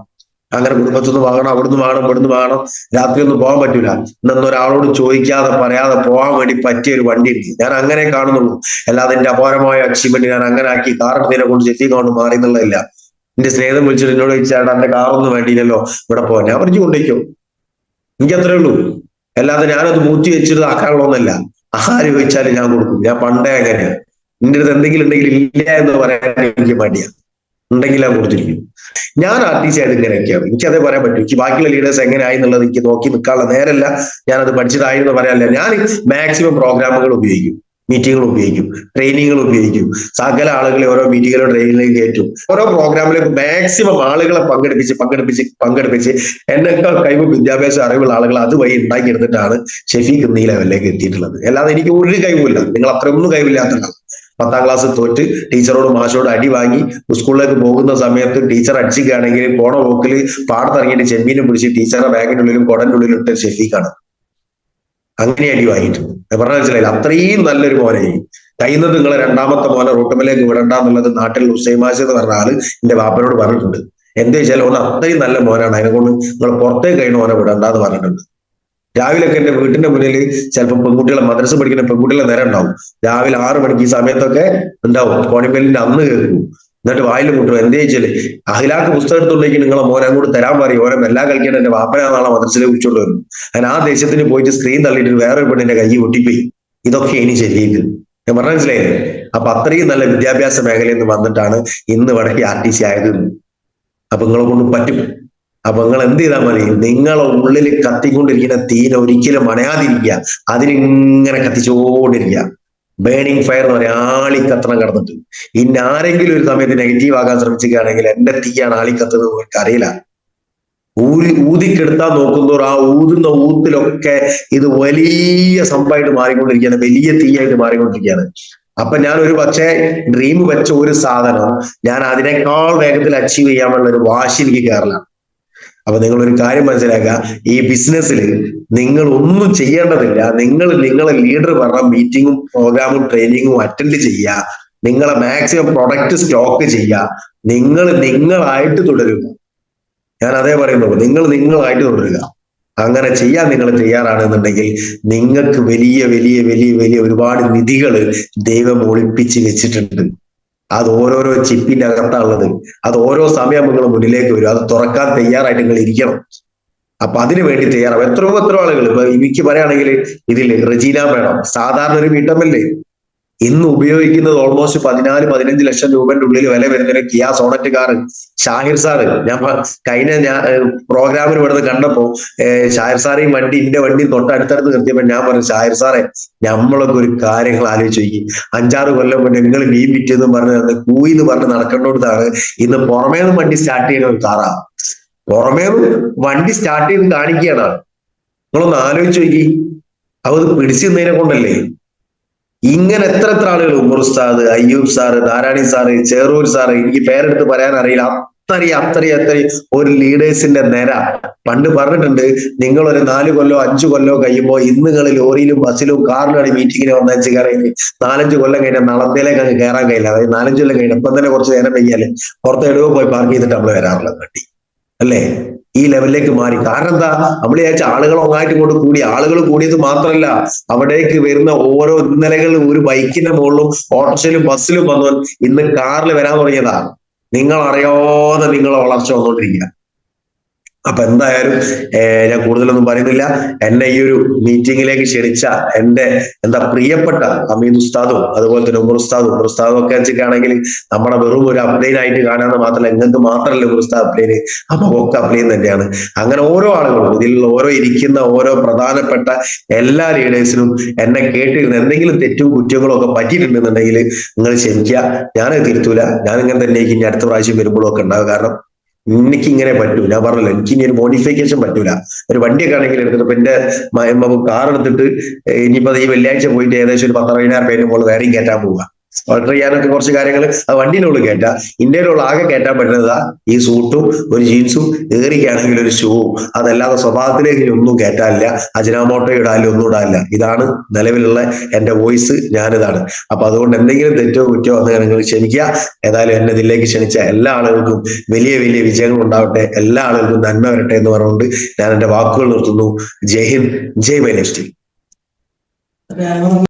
അങ്ങനെ കുടുംബത്തുനിന്ന് വാങ്ങണം, അവിടുന്ന് വാങ്ങണം, ഇവിടുന്ന് വാങ്ങണം, രാത്രി ഒന്നും പോകാൻ പറ്റൂല, ഇന്നൊന്നും ഒരാളോട് ചോദിക്കാതെ പറയാതെ പോകാൻ വേണ്ടി പറ്റിയ ഒരു വണ്ടി ഉണ്ട്. ഞാൻ അങ്ങനെ കാണുന്നുള്ളൂ. അല്ലാതെ എന്റെ അപാരമായ അച്ചീവ്മെന്റ് ഞാൻ അങ്ങനെ ആക്കി കാറെടുത്തതിനെ കൊണ്ട് ചെത്തിക്കൊണ്ട് മാറി എന്നുള്ളതില്ല. എന്റെ സ്നേഹിതം വിളിച്ചിട്ട് എന്നോട് ചോദിച്ചാൽ എന്റെ കാറൊന്നും വേണ്ടിയില്ലല്ലോ ഇവിടെ പോകാൻ, ഞാൻ പറഞ്ഞു കൊണ്ടേക്കോ, എനിക്ക് അത്രേ ഉള്ളൂ. അല്ലാതെ ഞാനത് മൂത്തി വെച്ചിട്ട് ആക്കാനുള്ളതൊന്നല്ല. ആര് ചോദിച്ചാലും ഞാൻ കൊടുക്കും. ഞാൻ പണ്ടേ അങ്ങനെയാ. നിന്റെ അടുത്ത് എന്തെങ്കിലും ഉണ്ടെങ്കിൽ ഇല്ല എന്ന് പറയാൻ എനിക്ക് മടിയാ, ഉണ്ടെങ്കിൽ ഞാൻ കൊടുത്തിരിക്കും. ഞാൻ ആർട്ടിസ്റ്റ് ആയിട്ട് ഇങ്ങനെയൊക്കെയാണ്, എനിക്ക് അതേ പറയാൻ പറ്റും. എനിക്ക് ബാക്കിയുള്ള ലീഡേഴ്സ് എങ്ങനെയായി എന്നുള്ളത് എനിക്ക് നോക്കി നിൽക്കാനുള്ള നേരമല്ല. ഞാനത് പഠിച്ചതായി എന്ന് പറയാനില്ല. ഞാൻ മാക്സിമം പ്രോഗ്രാമുകൾ ഉപയോഗിക്കും, മീറ്റിങ്ങുകൾ ഉപയോഗിക്കും, ട്രെയിനിങ്ങുകൾ ഉപയോഗിക്കും. സകല ആളുകളെ ഓരോ മീറ്റിങ്ങിലോ ട്രെയിനിങ്ങിലേക്ക് കയറ്റും. ഓരോ പ്രോഗ്രാമിലേക്ക് മാക്സിമം ആളുകളെ പങ്കെടുപ്പിച്ച് എന്നെക്കാൾ കഴിവ് വിദ്യാഭ്യാസ അറിവുള്ള ആളുകൾ അതുവഴി ഉണ്ടാക്കിയെടുത്തിട്ടാണ് ഷെഫീഖ് എന്നീ ലെവലിലേക്ക് എത്തിയിട്ടുള്ളത്. അല്ലാതെ എനിക്ക് ഒരു കഴിവില്ല. നിങ്ങൾ അത്രയൊന്നും കഴിവില്ലാത്തതാണ്. 10ാം ക്ലാസ് തോറ്റ് ടീച്ചറോട് മാഷോട് അടി വാങ്ങി സ്കൂളിലേക്ക് പോകുന്ന സമയത്ത് ടീച്ചർ അടിച്ചിക്കുകയാണെങ്കിൽ പോണ പോക്കിൽ പാടത്തിറങ്ങിയിട്ട് ചെമ്മീനെ പിടിച്ച് ടീച്ചറുടെ ബാഗിന്റെ ഉള്ളിലും കുടന്റെ ഉള്ളിലും ഇട്ട ഷെഫീഖാണ്. അങ്ങനെ അടി വാങ്ങിയിട്ടുണ്ട്. പറഞ്ഞ മനസ്സിലായില്ല. അത്രയും നല്ലൊരു മോനെ കഴിയുന്നത് നിങ്ങളെ 2ാമത്തെ മോനെ റൂട്ടമിലേക്ക് വിടണ്ട എന്നുള്ളത് നാട്ടിൽ ഹുസൈമാശ് എന്ന് പറഞ്ഞ ആള് എന്റെ വാപ്പനോട് പറഞ്ഞിട്ടുണ്ട്. എന്താ വെച്ചാൽ ഒന്ന് അത്രയും നല്ല മോനാണ്, അതിനെക്കൊണ്ട് നിങ്ങൾ പുറത്തേക്ക് കഴിഞ്ഞ മോനെ വിടണ്ട എന്ന് പറഞ്ഞിട്ടുണ്ട്. രാവിലെയൊക്കെ എന്റെ വീട്ടിന്റെ മുന്നിൽ ചിലപ്പോൾ പെൺകുട്ടികളെ മദ്രസ പഠിക്കുന്ന പെൺകുട്ടികളെ നേരം ഉണ്ടാവും. രാവിലെ 6 മണിക്ക് ഈ സമയത്തൊക്കെ ഉണ്ടാവും. കോണിപ്പല്ലിന്റെ അന്ന് കേൾക്കും. എന്നിട്ട് വായിൽ മുട്ടും. എന്താ വെച്ചാല് അഖിലാക്ക് പുസ്തകം എടുത്തുണ്ടെങ്കിൽ നിങ്ങളെ മോനെ അങ്ങോട്ട് തരാൻ പറയും. ഓരോ എല്ലാ കളിക്കാൻ എന്റെ വാപ്പന നാളെ മദ്രസയിലേക്ക് വിളിച്ചോണ്ട് വരും. അങ്ങനെ ആ ദേശത്തിന് പോയിട്ട് സ്ക്രീൻ തള്ളിയിട്ട് വേറൊരു പെണ്ണിന്റെ കൈ പൊട്ടിപ്പോയി. ഇതൊക്കെ ഇനി ശരിയേക്ക് ഞാൻ പറഞ്ഞ മനസ്സിലായില്ലേ. അപ്പൊ അത്രയും നല്ല വിദ്യാഭ്യാസ മേഖലയിൽ നിന്ന് വന്നിട്ടാണ് ഇന്ന് വടക്കേ ആർട്ടിസ്റ്റ് ആയത്. അപ്പൊ നിങ്ങളെ കൊണ്ട് പറ്റും. അപ്പൊ നിങ്ങൾ എന്ത് ചെയ്താൽ മതി, നിങ്ങളെ ഉള്ളിൽ കത്തിക്കൊണ്ടിരിക്കുന്ന തീനെ ഒരിക്കലും അണയാതിരിക്കുക. അതിനിങ്ങനെ കത്തിച്ചുകൊണ്ടിരിക്കുക. ബേണിംഗ് ഫയർ എന്ന് പറയാം, ആളിക്കത്തണം കിടന്നിട്ട്. ഇനി ആരെങ്കിലും ഒരു സമയത്ത് നെഗറ്റീവ് ആകാൻ ശ്രമിച്ചിരിക്കുകയാണെങ്കിൽ എന്റെ തീയാണ് ആളിക്കത്തുന്നത് നിങ്ങൾക്ക് അറിയില്ല. ഊതിക്കെടുത്താൻ നോക്കുമ്പോൾ ആ ഊതുന്ന ഊത്തിലൊക്കെ ഇത് വലിയ സംഭവമായിട്ട് മാറിക്കൊണ്ടിരിക്കുകയാണ്, വലിയ തീയായിട്ട് മാറിക്കൊണ്ടിരിക്കുകയാണ്. അപ്പൊ ഞാൻ ഒരു പക്ഷേ ഡ്രീം വെച്ച ഒരു സാധനം ഞാൻ അതിനേക്കാൾ വേഗത്തിൽ അച്ചീവ് ചെയ്യാനുള്ള ഒരു വാശി എനിക്ക് കയറില്ല. അപ്പൊ നിങ്ങൾ ഒരു കാര്യം മനസ്സിലാക്കുക, ഈ ബിസിനസ്സിൽ നിങ്ങൾ ഒന്നും ചെയ്യേണ്ടതില്ല. നിങ്ങളെ ലീഡർ പറഞ്ഞ മീറ്റിങ്ങും പ്രോഗ്രാമും ട്രെയിനിങ്ങും അറ്റൻഡ് ചെയ്യുക. നിങ്ങളെ മാക്സിമം പ്രൊഡക്റ്റ് സ്റ്റോക്ക് ചെയ്യുക. നിങ്ങളായിട്ട് തുടരുക. ഞാൻ അതേ പറയുന്നുള്ളൂ, നിങ്ങളായിട്ട് തുടരുക. അങ്ങനെ ചെയ്യാൻ നിങ്ങൾ തയ്യാറാണെന്നുണ്ടെങ്കിൽ നിങ്ങൾക്ക് വലിയ വലിയ വലിയ വലിയ ഒരുപാട് നിധികൾ ദൈവം ഒളിപ്പിച്ച് വെച്ചിട്ടുണ്ട്. അത് ഓരോരോ ചിപ്പിന്റെ അകത്താണുള്ളത്. അത് ഓരോ സമയം നിങ്ങൾ മുന്നിലേക്ക് വരും. അത് തുറക്കാൻ തയ്യാറായിട്ട് നിങ്ങൾ ഇരിക്കണം. അപ്പൊ അതിനു വേണ്ടി തയ്യാറാവും. എത്രയോ ആളുകൾ ഇപ്പൊ എനിക്ക് പറയുകയാണെങ്കിൽ ഇതിൽ റെജീന മേഡം സാധാരണ ഒരു വീട്ടമ്മല്ലേ, ഇന്ന് ഉപയോഗിക്കുന്നത് ഓൾമോസ്റ്റ് 14-15 ലക്ഷം രൂപന്റെ ഉള്ളിൽ വില വരുന്ന Kia Sonet car. Shahir sir ഞാൻ പ്രോഗ്രാമിന് ഇവിടുന്ന് കണ്ടപ്പോ ഷാഹിർ സാറേയും വണ്ടി എന്റെ വണ്ടിയും തൊട്ടടുത്തടുത്ത് നിർത്തിയപ്പോ ഞാൻ പറഞ്ഞു, ഷാഹിർ സാറെ നമ്മളൊക്കെ ഒരു കാര്യങ്ങൾ ആലോചിച്ച് നോക്കി. 5-6 കൊല്ലം മുന്നേ നിങ്ങൾ മീൻ വിറ്റെന്നും പറഞ്ഞ് കൂയിന്ന് പറഞ്ഞ് നടക്കേണ്ടതാണ് ഇന്ന് പുറമേന്ന് വണ്ടി സ്റ്റാർട്ട് ചെയ്യുന്ന ഒരു കാറാ. പുറമേന്ന് വണ്ടി സ്റ്റാർട്ട് ചെയ്ത് കാണിക്കുകയാണ്. നിങ്ങളൊന്ന് ആലോചിച്ച് നോക്കി. അത് പിടിച്ചു നിന്നതിനെ കൊണ്ടല്ലേ. ഇങ്ങനെ എത്ര ആളുകൾ, Umar Ustad, Ayyub sir, Dharani sir, Cherur sir, എനിക്ക് പേരെടുത്ത് പറയാൻ അറിയില്ല. അത്രയും ഒരു ലീഡേഴ്സിന്റെ നിര. പണ്ട് പറഞ്ഞിട്ടുണ്ട്, നിങ്ങൾ ഒരു 4 കൊല്ലോ 5 കൊല്ലോ കഴിയുമ്പോൾ ഇന്ന് നിങ്ങൾ ലോറിയിലും ബസ്സിലും കാറിലാണ് മീറ്റിങ്ങിന് വന്നേച്ച് കയറി 4-5 കൊല്ലം കഴിഞ്ഞാൽ നളന്തയിലേക്ക് അങ്ങ് കയറാൻ കഴിയില്ല. അതായത് 4-5 കൊല്ലം കഴിഞ്ഞാൽ ഇപ്പം തന്നെ കുറച്ച് നേരം വയ്യാല് പുറത്ത് എവിടെയോ പോയി പാർക്ക് ചെയ്തിട്ട് നമ്മൾ വരാറുള്ളത് വണ്ടി അല്ലേ. ഈ ലെവലിലേക്ക് മാറി. കാരണം എന്താ, നമ്മൾ വിചാരിച്ച ആളുകൾ ഒന്നായിട്ട് കൊണ്ട് കൂടി. ആളുകൾ കൂടിയത് മാത്രമല്ല, അവിടേക്ക് വരുന്ന ഓരോ ഇന്നലകളിലും ഒരു ബൈക്കിന്റെ മുകളിലും ഓട്ടോറിക്ഷയിലും ബസ്സിലും വന്നു ഇന്ന് കാറിൽ വരാൻ തുടങ്ങിയതാണ്. നിങ്ങൾ അറിയാതെ നിങ്ങളെ വളർച്ച വന്നുകൊണ്ടിരിക്കുക. അപ്പൊ എന്തായാലും ഞാൻ കൂടുതലൊന്നും പറയുന്നില്ല. എന്നെ ഈ ഒരു മീറ്റിംഗിലേക്ക് ക്ഷണിച്ച എന്റെ പ്രിയപ്പെട്ട അമീദ് ഉസ്താദും അതുപോലെ തന്നെ ഉമർ ഉസ്താദും ഒക്കെ വെച്ചിട്ടാണെങ്കിൽ നമ്മുടെ വെറും ഒരു അപ്ലൈൻ ആയിട്ട് കാണാന്ന് മാത്രമല്ല, നിങ്ങൾക്ക് മാത്രമല്ല ഉമർ ഉസ്താദ് അപ്ലൈന്, ഒക്കെ അപ്ലൈൻ തന്നെയാണ്. അങ്ങനെ ഓരോ ആളുകളും ഇതിലുള്ള ഇരിക്കുന്ന ഓരോ പ്രധാനപ്പെട്ട എല്ലാ ലീഡേഴ്സിനും എന്നെ കേട്ടിരുന്ന എന്തെങ്കിലും തെറ്റും കുറ്റങ്ങളും ഒക്കെ പറ്റിയിട്ടുണ്ടെന്നുണ്ടെങ്കിൽ നിങ്ങൾ ക്ഷമിക്കുക. ഞാനത് തിരുത്തൂല. ഞാൻ ഇങ്ങനെ തന്നെ ഇനി അടുത്ത പ്രാവശ്യം വരുമ്പോഴും ഒക്കെ ഉണ്ടാവും. കാരണം എനിക്ക് ഇങ്ങനെ പറ്റൂ. ഞാൻ പറഞ്ഞല്ലോ, എനിക്ക് ഇനി ഒരു മോഡിഫിക്കേഷൻ പറ്റൂല. ഒരു വണ്ടിയൊക്കെ ആണെങ്കിൽ എടുത്തിട്ട് ഇപ്പൊ എന്റെ കാർ എടുത്തിട്ട് ഇനിയിപ്പോ ഈ വെള്ളിയാഴ്ച പോയിട്ട് ഏകദേശം ഒരു 10,000 രൂപ നമ്മൾ വേറെയും കയറ്റാൻ പോവുക. ഓർഡർ ചെയ്യാനൊക്കെ കുറച്ച് കാര്യങ്ങൾ ആ വണ്ടിയിലുള്ള കയറ്റാം. ഇന്ത്യയിലുള്ള ആകെ കയറ്റാൻ പറ്റുന്നതാ ഈ സൂട്ടും ഒരു ജീൻസും, ഏറിക്കാണെങ്കിൽ ഒരു ഷൂവും. അതല്ലാതെ സ്വഭാവത്തിലേക്ക് ഒന്നും കയറ്റാനില്ല. അജിനാമോട്ടോ ഇടാനില്ല, ഒന്നും ഇടാനില്ല. ഇതാണ് നിലവിലുള്ള എന്റെ വോയിസ്. ഞാനിതാണ്. അപ്പൊ അതുകൊണ്ട് എന്തെങ്കിലും തെറ്റോ കുറ്റോ അങ്ങനെ നിങ്ങൾ ക്ഷമിക്കുക. ഏതായാലും എന്നെ ഇതിലേക്ക് ക്ഷണിച്ച എല്ലാ ആളുകൾക്കും വലിയ വലിയ വിജയങ്ങൾ ഉണ്ടാവട്ടെ, എല്ലാ ആളുകൾക്കും നന്മ വരട്ടെ എന്ന് പറഞ്ഞുകൊണ്ട് ഞാൻ എന്റെ വാക്കുകൾ നിർത്തുന്നു. ജയ് ഹിന്ദ്, ജയ് മൈ ലൈഫ് സ്റ്റൈൽ.